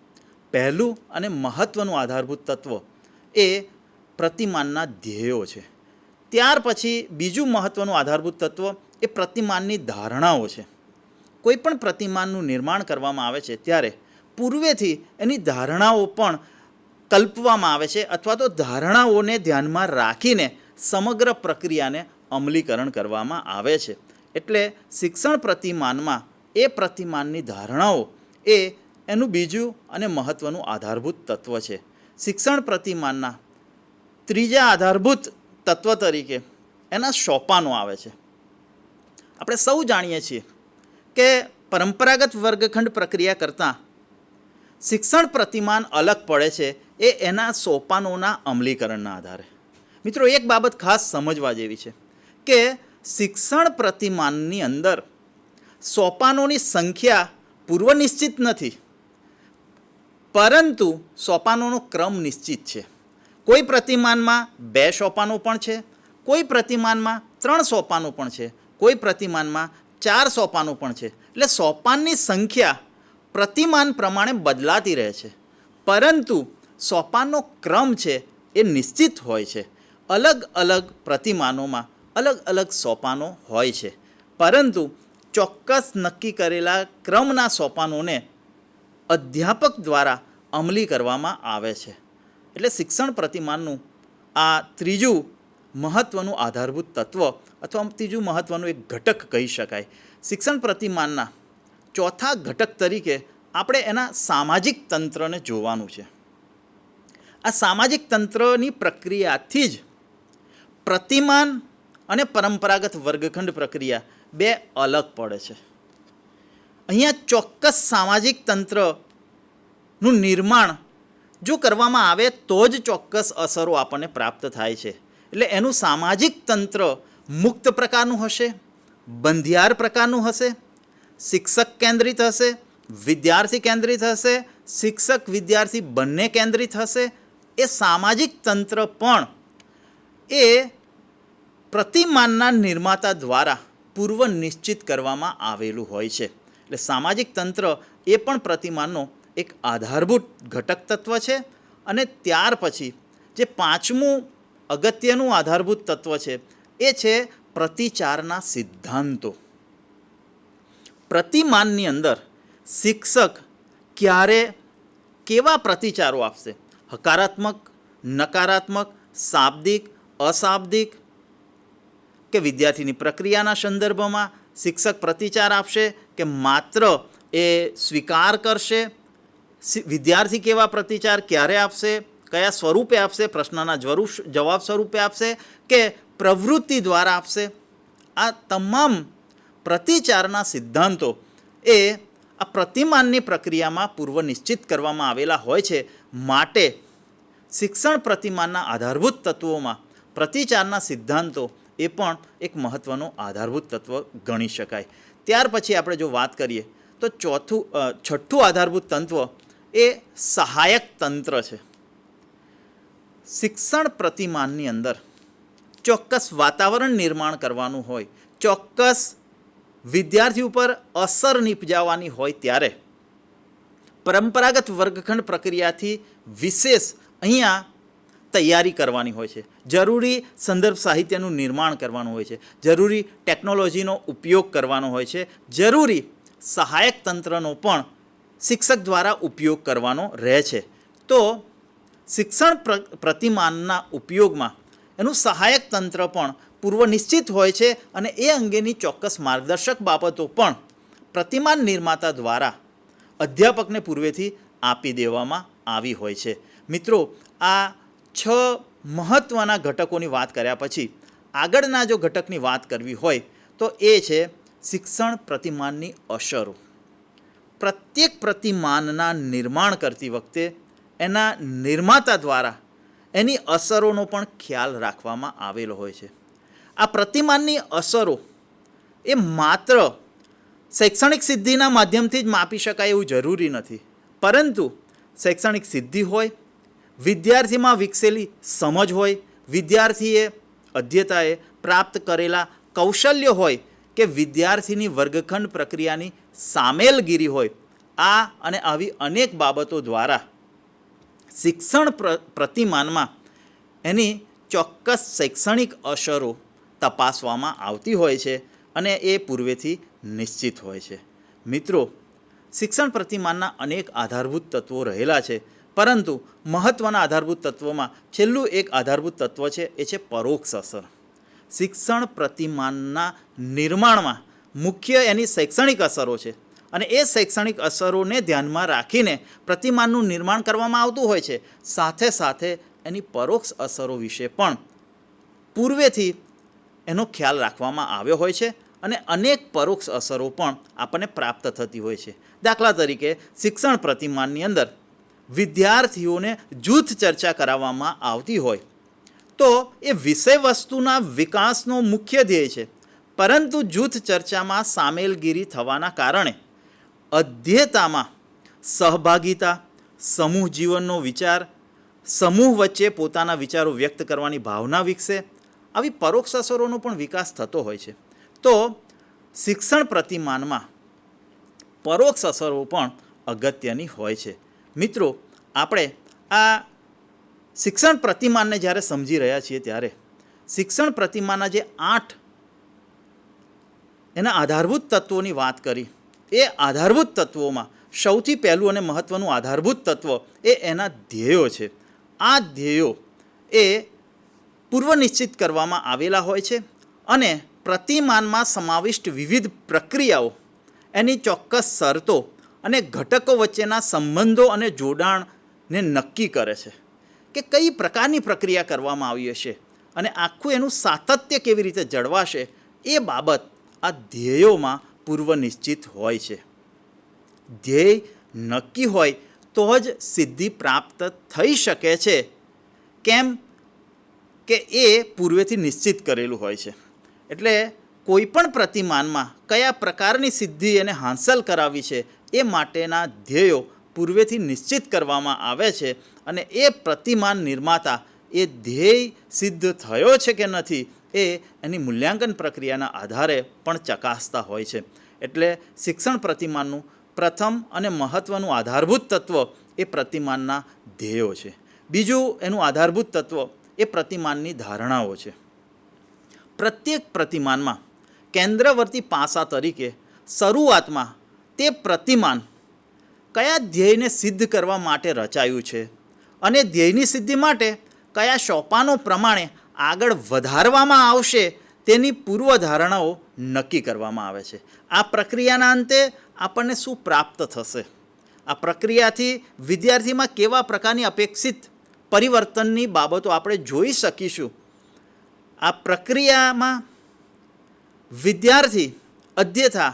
પહેલું અને મહત્ત્વનું આધારભૂત તત્વ એ પ્રતિમાનના ધ્યેયો છે. ત્યાર પછી બીજું મહત્ત્વનું આધારભૂત તત્વ એ પ્રતિમાનની ધારણાઓ છે. કોઈ પણ પ્રતિમાનનું નિર્માણ કરવામાં આવે છે ત્યારે પૂર્વેથી એની ધારણાઓ પણ કલ્પવામાં આવે છે અથવા તો ધારણાઓને ધ્યાનમાં રાખીને સમગ્ર પ્રક્રિયાને અમલીકરણ કરવામાં આવે છે. એટલે શિક્ષણ પ્રતિમાનમાં એ પ્રતિમાનની ધારણાઓ એ એનું બીજું અને મહત્ત્વનું આધારભૂત તત્વ છે. શિક્ષણ પ્રતિમાનના ત્રીજા આધારભૂત તત્વ તરીકે એના સોપાનો આવે છે. આપણે સૌ જાણીએ છીએ કે પરંપરાગત વર્ગખંડ પ્રક્રિયા કરતાં શિક્ષણ પ્રતિમાન અલગ પડે છે એ એના સોપાનોના અમલીકરણના આધારે. મિત્રો, એક બાબત ખાસ સમજવા જેવી છે કે શિક્ષણ પ્રતિમાનની અંદર સોપાનોની સંખ્યા પૂર્વ નિશ્ચિત નથી, પરંતુ સોપાનોનો ક્રમ નિશ્ચિત છે. કોઈ પ્રતિમાનમાં 2 સોપાનો પણ છે, કોઈ પ્રતિમાનમાં 3 સોપાનો પણ છે, કોઈ પ્રતિમાનમાં 4 સોપાનો પણ છે. એટલે સોપાનની સંખ્યા પ્રતિમાન પ્રમાણે બદલાતી રહે છે, પરંતુ સોપાનનો ક્રમ છે એ નિશ્ચિત હોય છે. અલગ અલગ પ્રતિમાનોમાં અલગ અલગ સોપાનો હોય છે, પરંતુ ચોક્કસ નક્કી કરેલા ક્રમના સોપાનોને અધ્યાપક દ્વારા અમલી કરવામાં આવે છે. એટલે શિક્ષણ પ્રતિમાનનું આ ત્રીજું મહત્ત્વનું આધારભૂત તત્વ અથવા ત્રીજું મહત્ત્વનું એક ઘટક કહી શકાય. શિક્ષણ પ્રતિમાનના ચોથા ઘટક તરીકે આપણે એના સામાજિક તંત્રને જોવાનું છે. આ સામાજિક તંત્રની પ્રક્રિયાથી જ પ્રતિમાન અને પરંપરાગત વર્ગખંડ પ્રક્રિયા 2 અલગ પડે છે. અહીંયા ચોક્કસ સામાજિક તંત્રનું નિર્માણ જો કરવામાં આવે તો જ ચોક્કસ અસરો આપણને પ્રાપ્ત થાય છે. એટલે એનું સામાજિક તંત્ર મુક્ત પ્રકારનું હશે, બંધિયાર પ્રકારનું હશે, શિક્ષક કેન્દ્રિત હશે, વિદ્યાર્થી કેન્દ્રિત હશે, શિક્ષક વિદ્યાર્થી બંને કેન્દ્રિત હશે. એ સામાજિક તંત્ર પણ એ પ્રતિમાનના નિર્માતા દ્વારા પૂર્વ નિશ્ચિત કરવામાં આવેલું હોય છે. એટલે સામાજિક તંત્ર એ પણ પ્રતિમાનનો એક આધારભૂત ઘટક તત્વ છે. અને ત્યાર પછી જે પાંચમું અગત્યનું આધારભૂત તત્વ છે એ છે પ્રતિચારના સિદ્ધાંતો. પ્રતિમાનની અંદર શિક્ષક ક્યારે કેવા પ્રતિચારો આપશે, હકારાત્મક, નકારાત્મક, શાબ્દિક, અશાબ્દિક, કે વિદ્યાર્થીની પ્રક્રિયાના સંદર્ભમાં શિક્ષક પ્રતિચાર આપશે કે માત્ર એ સ્વીકાર કરશે, વિદ્યાર્થી કેવા પ્રતિચાર ક્યારે આપશે, કયા સ્વરૂપે આપશે, પ્રશ્નના જવાબ સ્વરૂપે આપશે કે પ્રવૃત્તિ દ્વારા આપશે. આ તમામ પ્રતિચારના સિદ્ધાંતો એ આ પ્રતિમાનની પ્રક્રિયામાં પૂર્વ નિશ્ચિત કરવામાં આવેલા હોય છે. માટે શિક્ષણ પ્રતિમાનના આધારભૂત તત્વોમાં પ્રતિચારના સિદ્ધાંતો એ પણ એક મહત્ત્વનો આધારભૂત તત્વ ગણી શકાય. ત્યાર પછી આપણે જો વાત કરીએ તો છઠ્ઠું આધારભૂત તત્વ એ સહાયક તંત્ર છે. શિક્ષણ પ્રતિમાનની અંદર ચોક્કસ વાતાવરણ નિર્માણ કરવાનું હોય, ચોક્કસ વિદ્યાર્થી ઉપર અસર નિપજાવવાની હોય ત્યારે પરંપરાગત વર્ગખંડ પ્રક્રિયાથી વિશેષ અહીંયા તૈયારી કરવાની હોય છે. જરૂરી સંદર્ભ સાહિત્યનું નિર્માણ કરવાનું હોય છે, જરૂરી ટેકનોલોજીનો ઉપયોગ કરવાનો હોય છે, જરૂરી સહાયક તંત્રનો પણ શિક્ષક દ્વારા ઉપયોગ કરવાનો રહે છે. તો શિક્ષણ પ્રતિમાનના ઉપયોગમાં એનું સહાયક તંત્ર પણ પૂર્વ નિશ્ચિત હોય છે અને એ અંગેની ચોક્કસ માર્ગદર્શક બાબતો પણ પ્રતિમાન નિર્માતા દ્વારા અધ્યાપકને પૂર્વેથી આપી દેવામાં આવી હોય છે. મિત્રો, આ 6 મહત્ત્વના ઘટકોની વાત કર્યા પછી આગળના જો ઘટકની વાત કરવી હોય તો એ છે શિક્ષણ પ્રતિમાનની અસરો. પ્રત્યેક પ્રતિમાનના નિર્માણ કરતી વખતે એના નિર્માતા દ્વારા એની અસરોનો પણ ખ્યાલ રાખવામાં આવેલો હોય છે. આ પ્રતિમાનની અસરો એ માત્ર શૈક્ષણિક સિદ્ધિના માધ્યમથી જ માપી શકાય એવું જરૂરી નથી, પરંતુ શૈક્ષણિક સિદ્ધિ હોય, વિદ્યાર્થીમાં વિકસેલી સમજ હોય, વિદ્યાર્થીએ અધ્યતાએ પ્રાપ્ત કરેલા કૌશલ્ય હોય કે વિદ્યાર્થીની વર્ગખંડ પ્રક્રિયાની સામેલગીરી હોય, આ અને આવી અનેક બાબતો દ્વારા શિક્ષણ પ્રતિમાનમાં એની ચોક્કસ શૈક્ષણિક અસરો તપાસવામાં આવતી હોય છે અને એ પૂર્વેથી નિશ્ચિત હોય છે. મિત્રો, શિક્ષણ પ્રતિમાનના અનેક આધારભૂત તત્વો રહેલા છે, પરંતુ મહત્ત્વના આધારભૂત તત્વોમાં છેલ્લું એક આધારભૂત તત્વ છે, એ છે પરોક્ષ અસર. શિક્ષણ પ્રતિમાનના નિર્માણમાં મુખ્ય એની શૈક્ષણિક અસરો છે અને એ શૈક્ષણિક અસરોને ધ્યાનમાં રાખીને પ્રતિમાનનું નિર્માણ કરવામાં આવતું હોય છે. સાથે સાથે એની પરોક્ષ અસરો વિશે પણ પૂર્વેથી એનો ખ્યાલ રાખવામાં આવ્યો હોય છે અને અનેક પરોક્ષ અસરો પણ આપણને પ્રાપ્ત થતી હોય છે. દાખલા તરીકે શિક્ષણ પ્રતિમાનની અંદર વિદ્યાર્થીઓને જૂથ ચર્ચા કરાવવામાં આવતી હોય તો એ વિષય વસ્તુના વિકાસનો મુખ્ય ધ્યેય છે, પરંતુ જૂથ ચર્ચામાં સામેલગીરી થવાના કારણે અધ્યતામાં સહભાગિતા, સમૂહ જીવનનો વિચાર, સમૂહ વચ્ચે પોતાના વિચારો વ્યક્ત કરવાની ભાવના વિકસે. આવી પરોક્ષ અસરોનો પણ વિકાસ થતો હોય છે. તો શિક્ષણ પ્રતિમાનમાં પરોક્ષ અસરો પણ અગત્યની હોય છે. મિત્રો, આપણે આ શિક્ષણ પ્રતિમાનને જ્યારે સમજી રહ્યા છીએ ત્યારે શિક્ષણ પ્રતિમાનના જે 8 એના આધારભૂત તત્વોની વાત કરી, એ આધારભૂત તત્વોમાં સૌથી પહેલું અને મહત્ત્વનું આધારભૂત તત્વ એ એના ધ્યેયો છે. આ ધ્યેયો એ પૂર્વ નિશ્ચિત કરવામાં આવેલા હોય છે અને પ્રતિમાનમાં સમાવિષ્ટ વિવિધ પ્રક્રિયાઓ, એની ચોક્કસ શરતો અને ઘટકો વચ્ચેના સંબંધો અને જોડાણને નક્કી કરે છે કે કઈ પ્રકારની પ્રક્રિયા કરવામાં આવી હશે અને આખું એનું સાતત્ય કેવી રીતે જળવાશે, એ બાબત આ ધ્યેયોમાં પૂર્વ નિશ્ચિત હોય છે. ધ્યેય નક્કી હોય તો જ સિદ્ધિ પ્રાપ્ત થઈ શકે છે. કેમ કે એ પૂર્વેથી નિશ્ચિત કરેલું હોય છે. એટલે કોઈ પણ પ્રતિમાનમાં કયા પ્રકારની સિદ્ધિ એને હાંસલ કરાવી છે એ માટેના ધ્યેયો પૂર્વેથી નિશ્ચિત કરવામાં આવે છે અને એ પ્રતિમાન નિર્માતા એ ધ્યેય સિદ્ધ થયો છે કે નથી એ એની મૂલ્યાંકન પ્રક્રિયાના આધારે પણ ચકાસતા હોય છે. એટલે શિક્ષણ પ્રતિમાનનું પ્રથમ અને મહત્ત્વનું આધારભૂત તત્વ એ પ્રતિમાનના ધ્યેયો છે. બીજું એનું આધારભૂત તત્વ એ પ્રતિમાનની ધારણાઓ છે. પ્રત્યેક પ્રતિમાનમાં કેન્દ્રવર્તી પાસા તરીકે શરૂઆતમાં તે પ્રતિમાન કયા ધ્યેયને સિદ્ધ કરવા માટે રચાયું છે અને ધ્યેયની સિદ્ધિ માટે કયા સોપાનો પ્રમાણે આગળ વધારવામાં આવશે તેની પૂર્વધારણાઓ નક્કી કરવામાં આવે છે. આ પ્રક્રિયાના અંતે આપણને શું પ્રાપ્ત થશે, આ પ્રક્રિયાથી વિદ્યાર્થીમાં કેવા પ્રકારની અપેક્ષિત પરિવર્તનની બાબતો આપણે જોઈ શકીશું, આ પ્રક્રિયામાં વિદ્યાર્થી અધ્યતા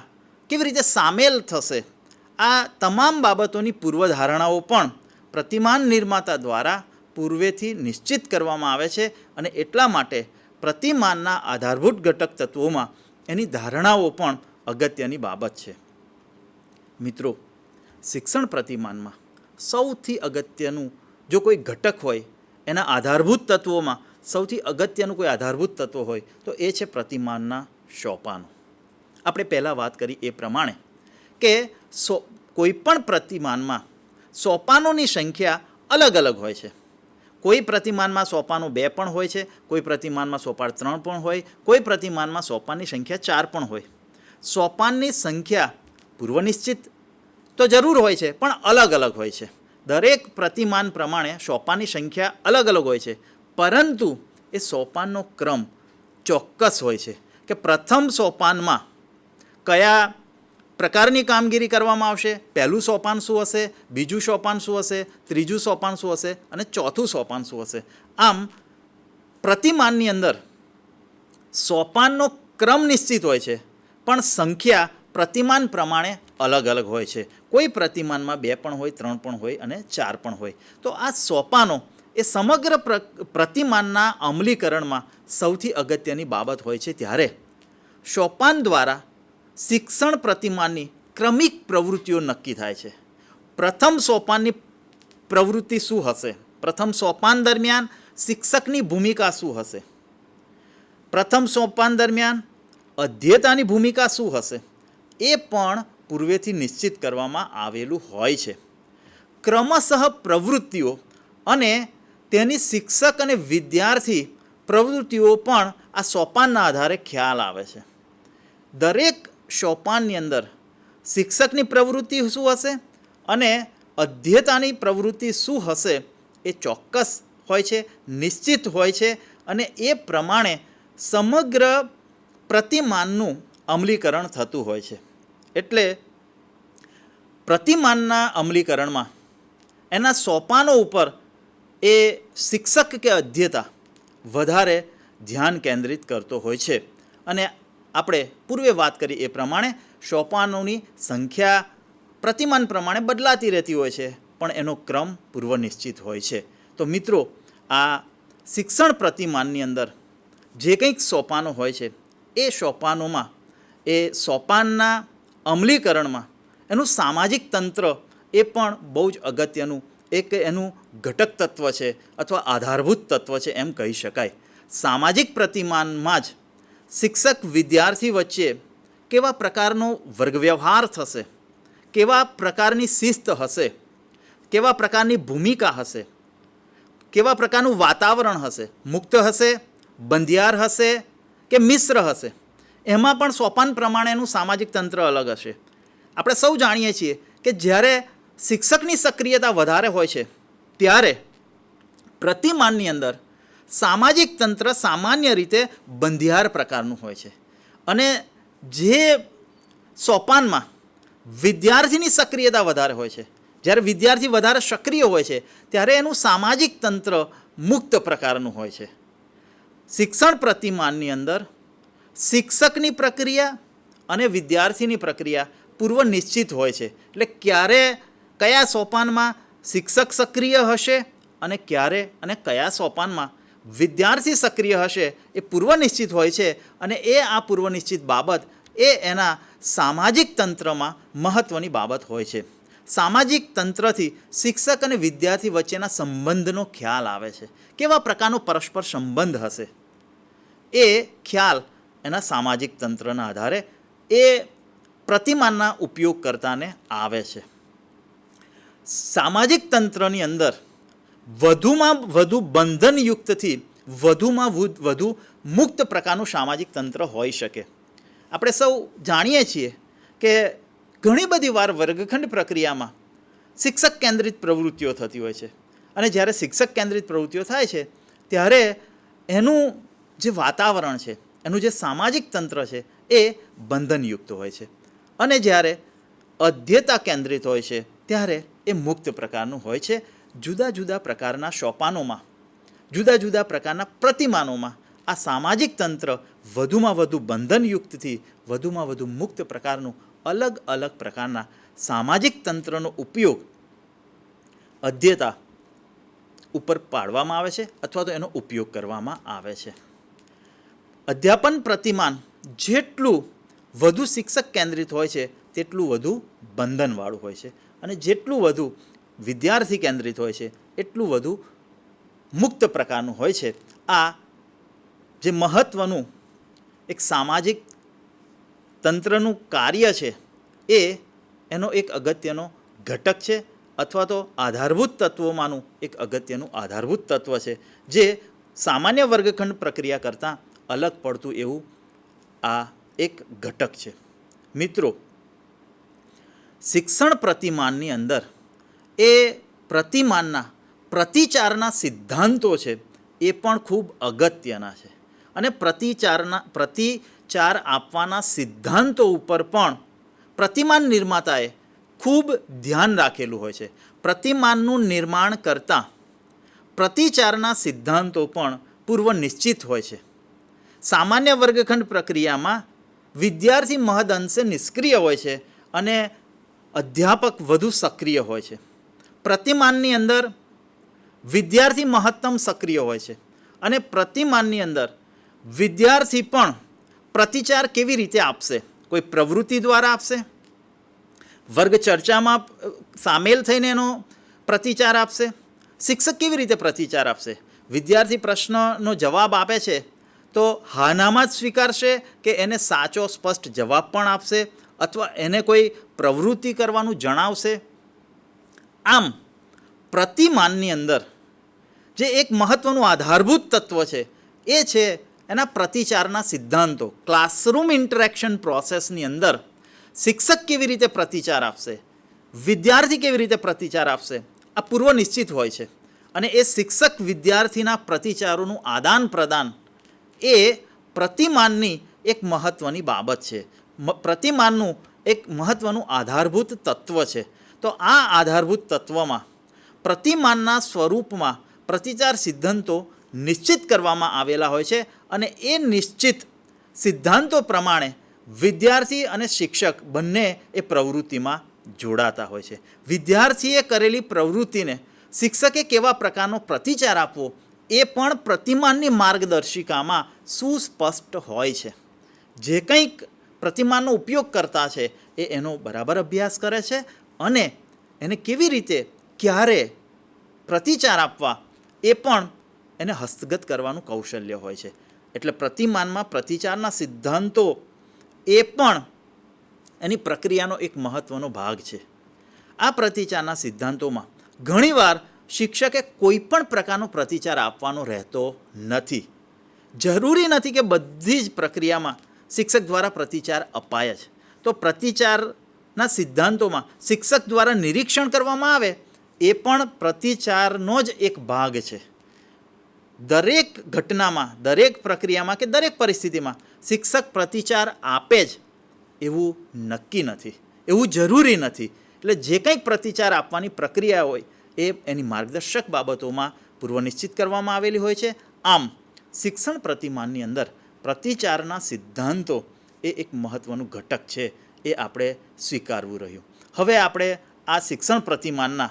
કેવી રીતે સામેલ થશે, આ તમામ બાબતોની પૂર્વધારણાઓ પણ પ્રતિમાન નિર્માતા દ્વારા પૂર્વેથી નિશ્ચિત કરવામાં આવે છે અને એટલા માટે પ્રતિમાનના આધારભૂત ઘટક તત્વોમાં એની ધારણાઓ પણ અગત્યની બાબત છે. મિત્રો, શિક્ષણ પ્રતિમાનમાં સૌથી અગત્યનું જો કોઈ ઘટક હોય, એના આધારભૂત તત્વોમાં સૌથી અગત્યનું કોઈ આધારભૂત તત્વ હોય તો એ છે પ્રતિમાનના સોપાનો. આપણે પહેલાં વાત કરી એ પ્રમાણે કે કોઈ પણ પ્રતિમાનમાં સોપાનોની સંખ્યા અલગ અલગ હોય છે. કોઈ પ્રતિમાનમાં સોપાનો 2 પણ હોય છે, કોઈ પ્રતિમાનમાં સોપાન 3 પણ હોય, કોઈ પ્રતિમાનમાં સોપાનની સંખ્યા 4 પણ હોય. સોપાનની સંખ્યા પૂર્વનિશ્ચિત તો જરૂર હોય છે, પણ અલગ અલગ હોય છે. દરેક પ્રતિમાન પ્રમાણે સોપાનની સંખ્યા અલગ અલગ હોય છે, પરંતુ એ સોપાનનો ક્રમ ચોક્કસ હોય છે કે પ્રથમ સોપાનમાં કયા પ્રકારની કામગીરી કરવામાં આવશે, પહેલું સોપાન શું હશે, બીજું સોપાન શું હશે, ત્રીજું સોપાન શું હશે અને ચોથું સોપાન શું હશે. આમ પ્રતિમાનની અંદર સોપાનનો ક્રમ નિશ્ચિત હોય છે, પણ સંખ્યા પ્રતિમાન પ્રમાણે અલગ અલગ હોય છે. કોઈ પ્રતિમાનમાં 2 પણ હોય, 3 પણ હોય અને 4 પણ હોય. તો આ સોપાનો એ સમગ્ર પ્રતિમાનના અમલીકરણમાં સૌથી અગત્યની બાબત હોય છે. ત્યારે સોપાન દ્વારા શિક્ષણ પ્રતિમાનની ક્રમિક પ્રવૃત્તિઓ નક્કી થાય છે. પ્રથમ સોપાનની પ્રવૃત્તિ શું હશે, પ્રથમ સોપાન દરમિયાન શિક્ષકની ભૂમિકા શું હશે, પ્રથમ સોપાન દરમિયાન અધ્યેતાની ભૂમિકા શું હશે, એ પણ પૂર્વેથી નિશ્ચિત કરવામાં આવેલું હોય છે. ક્રમશઃ પ્રવૃત્તિઓ અને તેની શિક્ષક અને વિદ્યાર્થી પ્રવૃત્તિઓ પણ આ સોપાનના આધારે ખ્યાલ આવે છે. દરેક સોપાનની અંદર શિક્ષકની પ્રવૃત્તિ શું હશે અને અધ્યેતાની પ્રવૃત્તિ શું હશે એ ચોક્કસ હોય છે, નિશ્ચિત હોય છે, અને એ પ્રમાણે સમગ્ર પ્રતિમાનનું અમલીકરણ થતું હોય છે. એટલે પ્રતિમાનના અમલીકરણમાં એના સોપાનો ઉપર એ શિક્ષક કે અધ્યેતા વધારે ધ્યાન કેન્દ્રિત કરતો હોય છે. અને આપણે પૂર્વે વાત કરી એ પ્રમાણે સોપાનોની સંખ્યા પ્રતિમાન પ્રમાણે બદલાતી રહેતી હોય છે, પણ એનો ક્રમ પૂર્વ નિશ્ચિત હોય છે. તો મિત્રો, આ શિક્ષણ પ્રતિમાનની અંદર જે કંઈક સોપાનો હોય છે, એ સોપાનોમાં એ સોપાનના અમલીકરણમાં એનું સામાજિક તંત્ર એ પણ બહુ જ અગત્યનું એક એનું ઘટક તત્વ છે અથવા આધારભૂત તત્વ છે એમ કહી શકાય. સામાજિક પ્રતિમાનમાં જ શિક્ષક વિદ્યાર્થી વચ્ચે કેવા પ્રકારનો વર્ગ વ્યવહાર થશે, કેવા પ્રકારની શિસ્ત હશે, કેવા પ્રકારની ભૂમિકા હશે, કેવા પ્રકારનું વાતાવરણ હશે, મુક્ત હશે, બંધિયાર હશે કે મિશ્ર હશે, એમાં પણ સોપાન પ્રમાણેનું સામાજિક તંત્ર અલગ હશે. આપણે સૌ જાણીએ છીએ કે જ્યારે શિક્ષકની સક્રિયતા વધારે હોય છે, ત્યારે પ્રતિમાનની અંદર સામાજિક તંત્ર સામાન્ય રીતે બંધિયાર પ્રકારનું હોય છે. અને જે સોપાનમાં વિદ્યાર્થીની સક્રિયતા વધારે હોય છે, જ્યારે વિદ્યાર્થી વધારે સક્રિય હોય છે, ત્યારે એનું સામાજિક તંત્ર મુક્ત પ્રકારનું હોય છે. શિક્ષણ પ્રતિમાનની અંદર શિક્ષકની પ્રક્રિયા અને વિદ્યાર્થીની પ્રક્રિયા પૂર્વ નિશ્ચિત હોય છે. એટલે ક્યારે કયા સોપાનમાં શિક્ષક સક્રિય હશે અને ક્યારે અને કયા સોપાનમાં વિદ્યાર્થી સક્રિય હશે એ પૂર્વ નિશ્ચિત હોય છે. અને એ આ પૂર્વ નિશ્ચિત બાબત એ એના સામાજિક તંત્રમાં મહત્ત્વની બાબત હોય છે. સામાજિક તંત્રથી શિક્ષક અને વિદ્યાર્થી વચ્ચેના સંબંધનો ખ્યાલ આવે છે. કેવા પ્રકારનો પરસ્પર સંબંધ હશે એ ખ્યાલ એના સામાજિક તંત્રના આધારે એ પ્રતિમાનના ઉપયોગકર્તાને આવે છે. સામાજિક તંત્રની અંદર વધુમાં વધુ બંધનયુક્તથી વધુમાં વધુ મુક્ત પ્રકારનું સામાજિક તંત્ર હોઈ શકે. આપણે સૌ જાણીએ છીએ કે ઘણી બધી વાર વર્ગખંડ પ્રક્રિયામાં શિક્ષક કેન્દ્રિત પ્રવૃત્તિઓ થતી હોય છે. અને જ્યારે શિક્ષક કેન્દ્રિત પ્રવૃત્તિઓ થાય છે, ત્યારે એનું જે વાતાવરણ છે, એનું જે સામાજિક તંત્ર છે એ બંધનયુક્ત હોય છે. અને જ્યારે અધ્યેતા કેન્દ્રિત હોય છે, ત્યારે એ મુક્ત પ્રકારનું હોય છે. જુદા જુદા પ્રકારના સોપાનોમાં, જુદા જુદા પ્રકારના પ્રતિમાનોમાં આ સામાજિક તંત્ર વધુમાં વધુ બંધનયુક્તથી વધુમાં વધુ મુક્ત પ્રકારનું અલગ અલગ પ્રકારના સામાજિક તંત્રનો ઉપયોગ અધ્યેતા ઉપર પાડવામાં આવે છે અથવા તો એનો ઉપયોગ કરવામાં આવે છે. અધ્યાપન પ્રતિમાન જેટલું વધુ શિક્ષક કેન્દ્રિત હોય છે તેટલું વધુ બંધનવાળું હોય છે, અને જેટલું વધુ વિદ્યાર્થી કેન્દ્રિત હોય છે એટલું વધુ મુક્ત પ્રકારનું હોય છે. આ જે મહત્ત્વનું એક સામાજિક તંત્રનું કાર્ય છે એ એનો એક અગત્યનો ઘટક છે, અથવા તો આધારભૂત તત્વોમાંનું એક અગત્યનું આધારભૂત તત્વ છે, જે સામાન્ય વર્ગખંડ પ્રક્રિયા કરતાં અલગ પડતું એવું આ એક ઘટક છે. મિત્રો, શિક્ષણ પ્રતિમાનની અંદર એ પ્રતિમાનના પ્રતિચારના સિદ્ધાંતો છે એ પણ ખૂબ અગત્યના છે, અને પ્રતિચાર આપવાના સિદ્ધાંતો ઉપર પણ પ્રતિમાન નિર્માતાએ ખૂબ ધ્યાન રાખેલું હોય છે. પ્રતિમાનનું નિર્માણ કરતાં પ્રતિચારના સિદ્ધાંતો પણ પૂર્વ નિશ્ચિત હોય છે. સામાન્ય વર્ગખંડ પ્રક્રિયામાં વિદ્યાર્થી મહદઅંશે નિષ્ક્રિય હોય છે અને અધ્યાપક વધુ સક્રિય હોય છે. પ્રતિમાનની અંદર વિદ્યાર્થી મહત્તમ સક્રિય હોય છે, અને પ્રતિમાનની અંદર વિદ્યાર્થી પણ પ્રતિચાર કેવી રીતે આપશે? કોઈ પ્રવૃત્તિ દ્વારા આપશે, વર્ગ ચર્ચામાં સામેલ થઈને એનો પ્રતિચાર આપશે. શિક્ષક કેવી રીતે પ્રતિચાર આપશે? વિદ્યાર્થી પ્રશ્નનો જવાબ આપે છે તો હાનામાં જ સ્વીકારશે કે એને સાચો સ્પષ્ટ જવાબ પણ આપશે, અથવા એને કોઈ પ્રવૃત્તિ કરવાનું જણાવશે? આમ પ્રતિમાનની અંદર જે એક મહત્ત્વનું આધારભૂત તત્વ છે એ છે એના પ્રતિચારના સિદ્ધાંતો. ક્લાસરૂમ ઇન્ટરેક્શન પ્રોસેસની અંદર શિક્ષક કેવી રીતે પ્રતિચાર આપશે, વિદ્યાર્થી કેવી રીતે પ્રતિચાર આપશે, આ પૂર્વ નિશ્ચિત હોય છે. અને એ શિક્ષક વિદ્યાર્થીના પ્રતિચારોનું આદાન પ્રદાન એ પ્રતિમાનની એક મહત્ત્વની બાબત છે, પ્રતિમાનનું એક મહત્ત્વનું આધારભૂત તત્વ છે. તો આ આધારભૂત તત્વમાં પ્રતિમાનના સ્વરૂપમાં પ્રતિચાર સિદ્ધાંતો નિશ્ચિત કરવામાં આવેલા હોય છે, અને એ નિશ્ચિત સિદ્ધાંતો પ્રમાણે વિદ્યાર્થી અને શિક્ષક બંને એ પ્રવૃત્તિમાં જોડાતા હોય છે. વિદ્યાર્થીએ કરેલી પ્રવૃત્તિને શિક્ષકે કેવા પ્રકારનો પ્રતિચાર આપવો એ પણ પ્રતિમાનની માર્ગદર્શિકામાં સુસ્પષ્ટ હોય છે. જે કંઈક પ્રતિમાનનો ઉપયોગ કરતા છે એ એનો બરાબર અભ્યાસ કરે છે, અને એને કેવી રીતે ક્યારે પ્રતિચાર આપવા એ પણ એને હસ્તગત કરવાનું કૌશલ્ય હોય છે. એટલે પ્રતિમાનમાં પ્રતિચારના સિદ્ધાંતો એ પણ એની પ્રક્રિયાનો એક મહત્ત્વનો ભાગ છે. આ પ્રતિચારના સિદ્ધાંતોમાં ઘણીવાર શિક્ષકે કોઈ પણ પ્રકારનો પ્રતિચાર આપવાનો રહેતો નથી. જરૂરી નથી કે બધી જ પ્રક્રિયામાં શિક્ષક દ્વારા પ્રતિચાર અપાય જ. તો પ્રતિચારના સિદ્ધાંતોમાં શિક્ષક દ્વારા નિરીક્ષણ કરવામાં આવે એ પણ પ્રતિચારનો જ એક ભાગ છે. દરેક ઘટનામાં, દરેક પ્રક્રિયામાં કે દરેક પરિસ્થિતિમાં શિક્ષક પ્રતિચાર આપે જ એવું નક્કી નથી, એવું જરૂરી નથી. એટલે જે કંઈક પ્રતિચાર આપવાની પ્રક્રિયા હોય એ એની માર્ગદર્શક બાબતોમાં પૂર્વ નિશ્ચિત કરવામાં આવેલી હોય છે. આમ શિક્ષણ પ્રતિમાનની અંદર પ્રતિચારના સિદ્ધાંતો એ એક મહત્ત્વનું ઘટક છે, એ આપણે સ્વીકારવું રહ્યું. હવે આપણે આ શિક્ષણ પ્રતિમાનના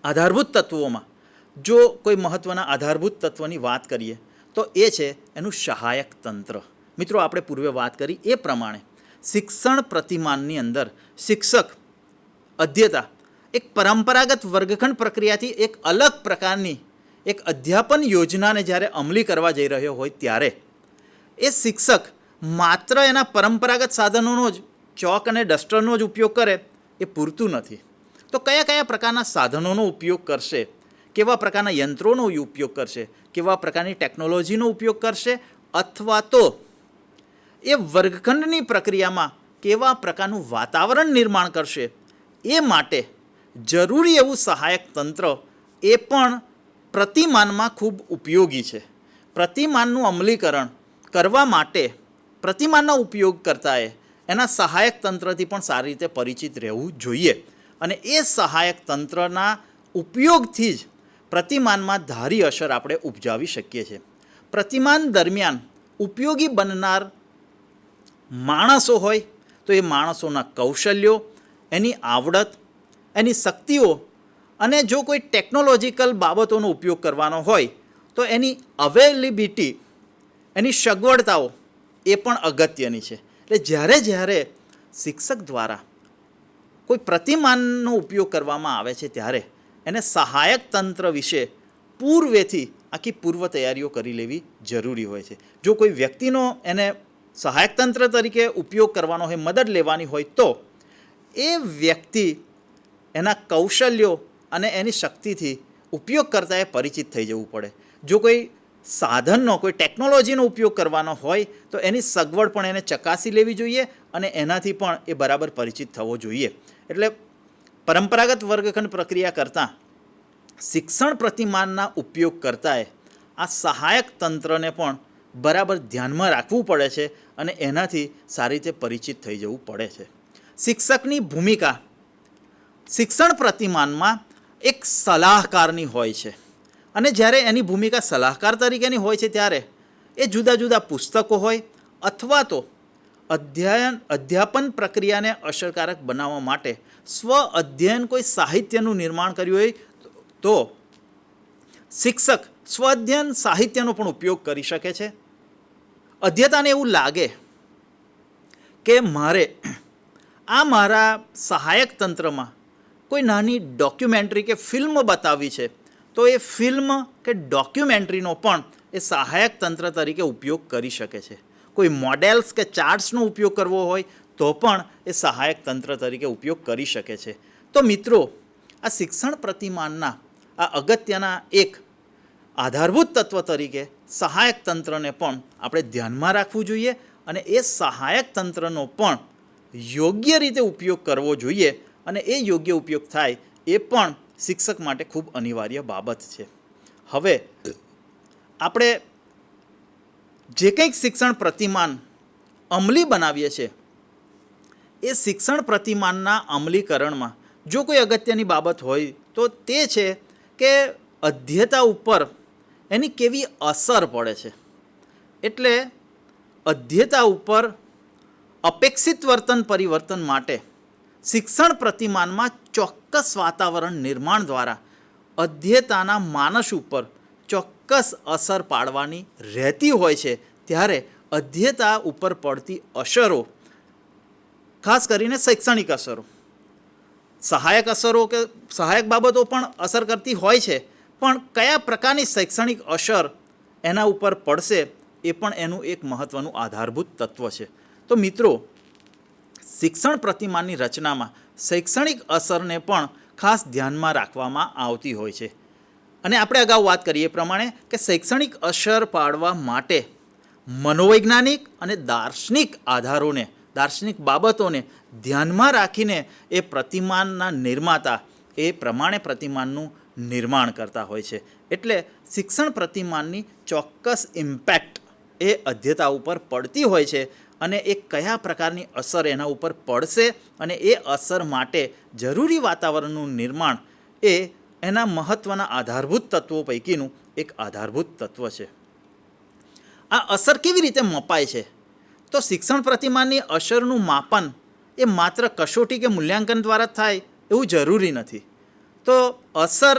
આધારભૂત તત્વોમાં જો કોઈ મહત્ત્વના આધારભૂત તત્વની વાત કરીએ તો એ છે એનું સહાયક તંત્ર. મિત્રો, આપણે પૂર્વે વાત કરી એ પ્રમાણે શિક્ષણ પ્રતિમાનની અંદર શિક્ષક અધ્યતા એક પરંપરાગત વર્ગખંડ પ્રક્રિયાથી એક અલગ પ્રકારની એક અધ્યાપન યોજનાને જ્યારે અમલી કરવા જઈ રહ્યો હોય ત્યારે એ શિક્ષક માત્ર એના પરંપરાગત સાધનોનો જ, ચોક અને ડસ્ટરનો જ ઉપયોગ કરે એ પૂરતું નથી. તો કયા કયા પ્રકારના સાધનોનો ઉપયોગ કરશે, કેવા પ્રકારના યંત્રોનો ઉપયોગ કરશે, કેવા પ્રકારની ટેકનોલોજીનો ઉપયોગ કરશે, અથવા તો એ વર્ગખંડની પ્રક્રિયામાં કેવા પ્રકારનું વાતાવરણ નિર્માણ કરશે, એ માટે જરૂરી એવું સહાયક તંત્ર એ પણ પ્રતિમાનમાં ખૂબ ઉપયોગી છે. પ્રતિમાનનું અમલીકરણ કરવા માટે પ્રતિમાનના ઉપયોગકર્તાએ એના સહાયક તંત્રથી પણ સારી રીતે પરિચિત રહેવું જોઈએ, અને એ સહાયક તંત્રના ઉપયોગથી જ પ્રતિમાનમાં ધારી અસર આપણે ઉપજાવી શકીએ છીએ. પ્રતિમાન દરમિયાન ઉપયોગી બનનાર માણસો હોય તો એ માણસોના કૌશલ્યો, એની આવડત, એની શક્તિઓ, અને જો કોઈ ટેકનોલોજીકલ બાબતોનો ઉપયોગ કરવાનો હોય તો એની અવેલેબિલિટી એની સગવડતાઓ એ પણ અગત્યની છે. એટલે જ્યારે જ્યારે શિક્ષક દ્વારા કોઈ પ્રતિમાનનો ઉપયોગ કરવામાં આવે છે ત્યારે એને સહાયક તંત્ર વિશે પૂર્વેથી આખી પૂર્વ તૈયારીઓ કરી લેવી જરૂરી હોય છે. જો કોઈ વ્યક્તિનો એને સહાયક તંત્ર તરીકે ઉપયોગ કરવાનો હોય, મદદ લેવાની હોય, તો એ વ્યક્તિ એના કૌશલ્યો અને એની શક્તિથી ઉપયોગ કરતાં એ પરિચિત થઈ જવું પડે. જો કોઈ સાધનનો, કોઈ ટેકનોલોજીનો ઉપયોગ કરવાનો હોય તો એની સગવડ પણ એને ચકાસી લેવી જોઈએ અને એનાથી પણ એ બરાબર પરિચિત થવો જોઈએ. એટલે પરંપરાગત વર્ગખંડ પ્રક્રિયા કરતાં શિક્ષણ પ્રતિમાનના ઉપયોગ કરતાંય આ સહાયક તંત્રને પણ બરાબર ધ્યાનમાં રાખવું પડે છે અને એનાથી સારી રીતે પરિચિત થઈ જવું પડે છે. શિક્ષકની ભૂમિકા શિક્ષણ પ્રતિમાનમાં એક સલાહકારની હોય છે અને જ્યારે એની ભૂમિકા સલાહકાર તરીકેની હોય છે ત્યારે એ જુદા જુદા પુસ્તકો હોય અથવા તો અધ્યાપન પ્રક્રિયાને અસરકારક બનાવવા માટે સ્વ અધ્યયન કોઈ સાહિત્યનું નિર્માણ કર્યું હોય તો શિક્ષક સ્વ અધ્યયન સાહિત્યનો પણ ઉપયોગ કરી શકે છે. અધ્યતાને એવું લાગે કે મારે આ મારા સહાયક તંત્રમાં કોઈ નાની ડોક્યુમેન્ટરી કે ફિલ્મ બતાવવી છે તો એ ફિલ્મ કે ડોક્યુમેન્ટરીનો પણ એ સહાયક તંત્ર તરીકે ઉપયોગ કરી શકે છે. કોઈ મોડેલ્સ કે ચાર્ટ્સનો ઉપયોગ કરવો હોય તો પણ એ સહાયક તંત્ર તરીકે ઉપયોગ કરી શકે છે. તો મિત્રો, આ શિક્ષણ પ્રતિમાનના આ અગત્યના એક આધારભૂત તત્વ તરીકે સહાયક તંત્રને પણ આપણે ધ્યાનમાં રાખવું જોઈએ અને એ સહાયક તંત્રનો પણ યોગ્ય રીતે ઉપયોગ કરવો જોઈએ અને એ યોગ્ય ઉપયોગ થાય એ પણ શિક્ષક માટે ખૂબ અનિવાર્ય બાબત છે. હવે આપણે જે કંઈક શિક્ષણ પ્રતિમાન અમલી બનાવીએ છીએ એ શિક્ષણ પ્રતિમાનના અમલીકરણમાં જો કોઈ અગત્યની બાબત હોય તો તે છે કે અધ્યતા ઉપર એની કેવી અસર પડે છે. એટલે અધ્યતા ઉપર અપેક્ષિત વર્તન પરિવર્તન માટે શિક્ષણ પ્રતિમાનમાં ચોક્કસ વાતાવરણ નિર્માણ દ્વારા અધ્યતાના માનસ ઉપર ચોક્કસ અસર પાડવાની રહેતી હોય છે. ત્યારે અધ્યતા ઉપર પડતી અસરો, ખાસ કરીને શૈક્ષણિક અસરો, સહાયક અસરો કે સહાયક બાબતો પણ અસર કરતી હોય છે, પણ કયા પ્રકારની શૈક્ષણિક અસર એના ઉપર પડશે એ પણ એનું એક મહત્ત્વનું આધારભૂત તત્વ છે. તો મિત્રો, શિક્ષણ પ્રતિમાનની રચનામાં શૈક્ષણિક અસરને પણ ખાસ ધ્યાનમાં રાખવામાં આવતી હોય છે. અને આપણે અગાઉ વાત કરીએ એ પ્રમાણે કે શૈક્ષણિક અસર પાડવા માટે મનોવૈજ્ઞાનિક અને દાર્શનિક આધારોને, દાર્શનિક બાબતોને ધ્યાનમાં રાખીને એ પ્રતિમાનના નિર્માતા એ પ્રમાણે પ્રતિમાનનું નિર્માણ કરતા હોય છે. એટલે શિક્ષણ પ્રતિમાનની ચોક્કસ ઇમ્પેક્ટ એ અધ્યતા ઉપર પડતી હોય છે અને એ કયા પ્રકારની અસર એના ઉપર પડશે અને એ અસર માટે જરૂરી વાતાવરણનું નિર્માણ એ એના મહત્ત્વના આધારભૂત તત્વો પૈકીનું એક આધારભૂત તત્વ છે. આ અસર કેવી રીતે મપાય છે? તો શિક્ષણ પ્રતિમાનની અસરનું માપન એ માત્ર કસોટી કે મૂલ્યાંકન દ્વારા થાય એવું જરૂરી નથી. તો અસર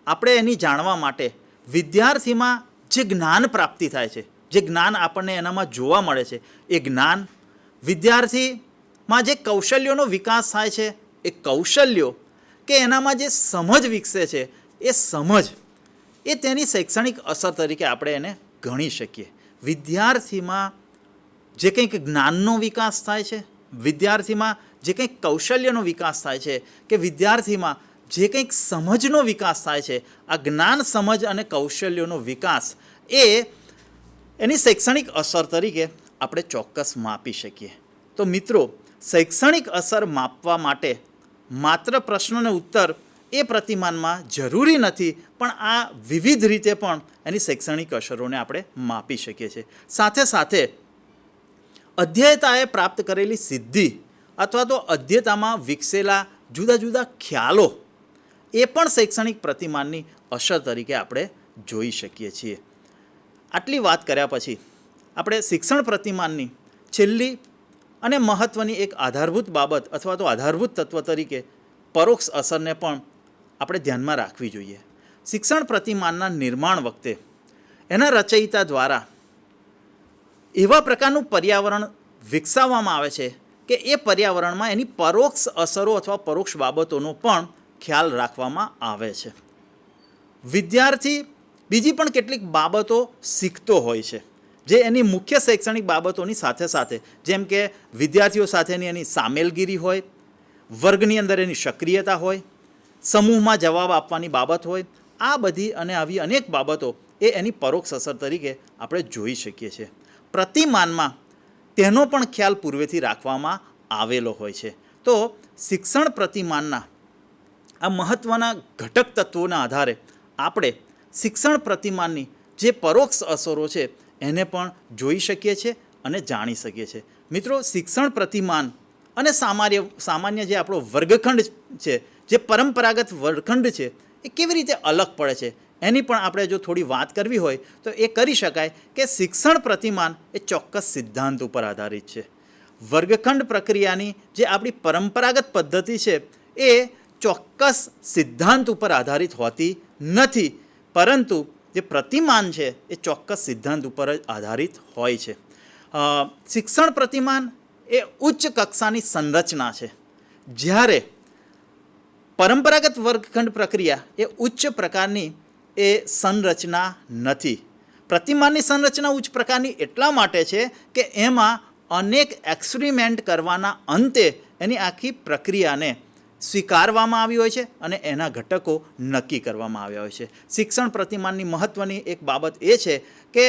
આપણે એની જાણવા માટે વિદ્યાર્થીમાં જે જ્ઞાન પ્રાપ્તિ થાય છે, જે જ્ઞાન આપણને એનામાં જોવા મળે છે, એ જ્ઞાન, વિદ્યાર્થીમાં જે કૌશલ્યોનો વિકાસ થાય છે એ કૌશલ્યો, કે એનામાં જે સમજ વિકસે છે એ સમજ, એ તેની શૈક્ષણિક અસર તરીકે આપણે એને ગણી શકીએ. વિદ્યાર્થીમાં જે કંઈક જ્ઞાનનો વિકાસ થાય છે, વિદ્યાર્થીમાં જે કંઈક કૌશલ્યનો વિકાસ થાય છે, કે વિદ્યાર્થીમાં જે કંઈક સમજનો વિકાસ થાય છે, આ જ્ઞાન, સમજ અને કૌશલ્યોનો વિકાસ એ એની શૈક્ષણિક અસર તરીકે આપણે ચોક્કસ માપી શકીએ. તો મિત્રો, શૈક્ષણિક અસર માપવા માટે માત્ર પ્રશ્ન અને ઉત્તર એ પ્રતિમાનમાં જરૂરી નથી, પણ આ વિવિધ રીતે પણ એની શૈક્ષણિક અસરોને આપણે માપી શકીએ છીએ. સાથે સાથે અધ્યયતાએ પ્રાપ્ત કરેલી સિદ્ધિ અથવા તો અધ્યતામાં વિકસેલા જુદા જુદા ખ્યાલો એ પણ શૈક્ષણિક પ્રતિમાનની અસર તરીકે આપણે જોઈ શકીએ છીએ. આટલી વાત કર્યા પછી આપણે શિક્ષણ પ્રતિમાનની છેલ્લી અને મહત્ત્વની એક આધારભૂત બાબત અથવા તો આધારભૂત તત્વ તરીકે પરોક્ષ અસરને પણ આપણે ધ્યાનમાં રાખવી જોઈએ. શિક્ષણ પ્રતિમાનના નિર્માણ વખતે એના રચયિતા દ્વારા એવા પ્રકારનું પર્યાવરણ વિકસાવવામાં આવે છે કે એ પર્યાવરણમાં એની પરોક્ષ અસરો અથવા પરોક્ષ બાબતોનો પણ ખ્યાલ રાખવામાં આવે છે. વિદ્યાર્થી બીજી પણ કેટલીક બાબતો શીખતો હોય છે જે એની મુખ્ય શૈક્ષણિક બાબતોની સાથે સાથે, જેમ કે વિદ્યાર્થીઓ સાથેની એની સામેલગીરી હોય, વર્ગની અંદર એની સક્રિયતા હોય, સમૂહમાં જવાબ આપવાની બાબત હોય, આ બધી અને આવી અનેક બાબતો એ એની પરોક્ષ અસર તરીકે આપણે જોઈ શકીએ છીએ. પ્રતિમાનમાં તેનો પણ ખ્યાલ પૂર્વેથી રાખવામાં આવેલો હોય છે. તો શિક્ષણ પ્રતિમાનના આ મહત્ત્વના ઘટક તત્વોના આધારે આપણે શિક્ષણ પ્રતિમાનની જે પરોક્ષ અસરો છે એને પણ જોઈ શકીએ છીએ અને જાણી શકીએ છીએ. મિત્રો, શિક્ષણ પ્રતિમાન અને સામાન્ય જે આપણો વર્ગખંડ છે, જે પરંપરાગત વર્ગખંડ છે, એ કેવી રીતે અલગ પડે છે એની પણ આપણે જો થોડી વાત કરવી હોય તો એ કરી શકાય કે શિક્ષણ પ્રતિમાન એ ચોક્કસ સિદ્ધાંત ઉપર આધારિત છે. વર્ગખંડ પ્રક્રિયાની જે આપણી પરંપરાગત પદ્ધતિ છે એ ચોક્કસ સિદ્ધાંત ઉપર આધારિત હોતી નથી, પરંતુ જે પ્રતિમાન છે એ ચોક્કસ સિદ્ધાંત ઉપર જ આધારિત હોય છે. શિક્ષણ પ્રતિમાન એ ઉચ્ચ કક્ષાની સંરચના છે, જ્યારે પરંપરાગત વર્ગખંડ પ્રક્રિયા એ ઉચ્ચ પ્રકારની એ સંરચના નથી. પ્રતિમાનની સંરચના ઉચ્ચ પ્રકારની એટલા માટે છે કે એમાં અનેક એક્સપેરિમેન્ટ કરવાના અંતે એની આખી પ્રક્રિયાને સ્વીકારવામાં આવી હોય છે અને એના ઘટકો નક્કી કરવામાં આવ્યા હોય છે. શિક્ષણ પ્રતિમાનની મહત્ત્વની એક બાબત એ છે કે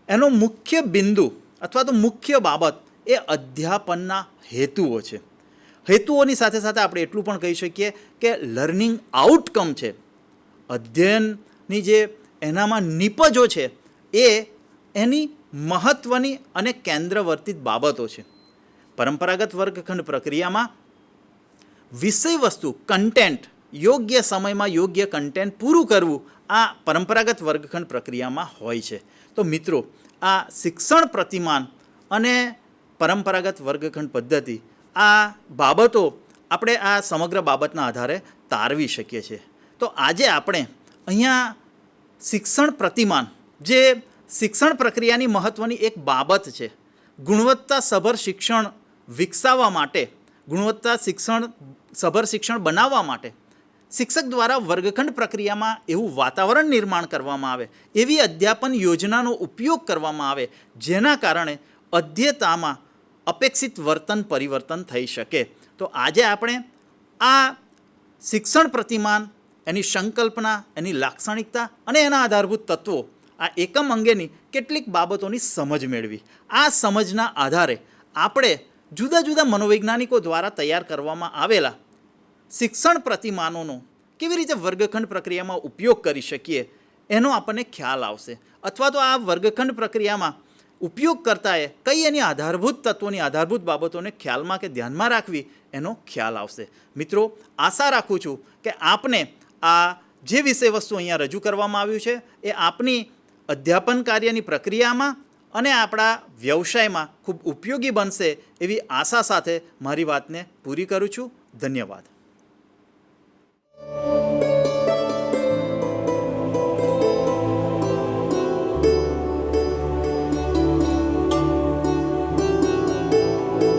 એનો મુખ્ય બિંદુ અથવા તો મુખ્ય બાબત એ અધ્યાપનના હેતુઓ છે. હેતુઓની સાથે સાથે આપણે એટલું પણ કહી શકીએ કે લર્નિંગ આઉટકમ છે, અધ્યયનની જે એનામાં નિપજો છે એ એની મહત્ત્વની અને કેન્દ્રવર્તિત બાબતો છે. પરંપરાગત વર્ગખંડ પ્રક્રિયામાં વિષય વસ્તુ કન્ટેન્ટ યોગ્ય સમયમાં યોગ્ય કન્ટેન્ટ પૂરું કરવું આ પરંપરાગત વર્ગખંડ પ્રક્રિયામાં હોય છે. તો મિત્રો, આ શિક્ષણ પ્રતિમાન અને પરંપરાગત વર્ગખંડ પદ્ધતિ આ બાબતો આપણે આ સમગ્ર બાબતના આધારે તારવી શકીએ છીએ. તો આજે આપણે અહીંયા શિક્ષણ પ્રતિમાન જે શિક્ષણ પ્રક્રિયાની મહત્ત્વની એક બાબત છે, ગુણવત્તાસભર શિક્ષણ વિકસાવવા માટે, ગુણવત્તાસભર શિક્ષણ બનાવવા માટે શિક્ષક દ્વારા વર્ગખંડ પ્રક્રિયામાં એવું વાતાવરણ નિર્માણ કરવામાં આવે, એવી અધ્યાપન યોજનાનો ઉપયોગ કરવામાં આવે જેના કારણે અધ્યતામાં અપેક્ષિત વર્તન પરિવર્તન થઈ શકે. તો આજે આપણે આ શિક્ષણ પ્રતિમાન, એની સંકલ્પના, એની લાક્ષણિકતા અને એના આધારભૂત તત્વો, આ એકમ અંગેની કેટલીક બાબતોની સમજ મેળવી. આ સમજના આધારે આપણે જુદા જુદા મનોવૈજ્ઞાનિકો દ્વારા તૈયાર કરવામાં આવેલા શિક્ષણ પ્રતિમાનોનો કેવી રીતે વર્ગખંડ પ્રક્રિયામાં ઉપયોગ કરી શકીએ એનો આપણને ખ્યાલ આવશે, અથવા તો આ વર્ગખંડ પ્રક્રિયામાં ઉપયોગ કરતાંએ કઈ એની આધારભૂત તત્વોની આધારભૂત બાબતોને ખ્યાલમાં કે ધ્યાનમાં રાખવી એનો ખ્યાલ આવશે. મિત્રો, આશા રાખું છું કે આપને આ જે વિષય વસ્તુ અહીંયા રજૂ કરવામાં આવ્યું છે એ આપની અધ્યાપન કાર્યની પ્રક્રિયામાં અને આપણા વ્યવસાયમાં ખૂબ ઉપયોગી બનશે એવી આશા સાથે મારી વાતને પૂરી કરું છું. ધન્યવાદ.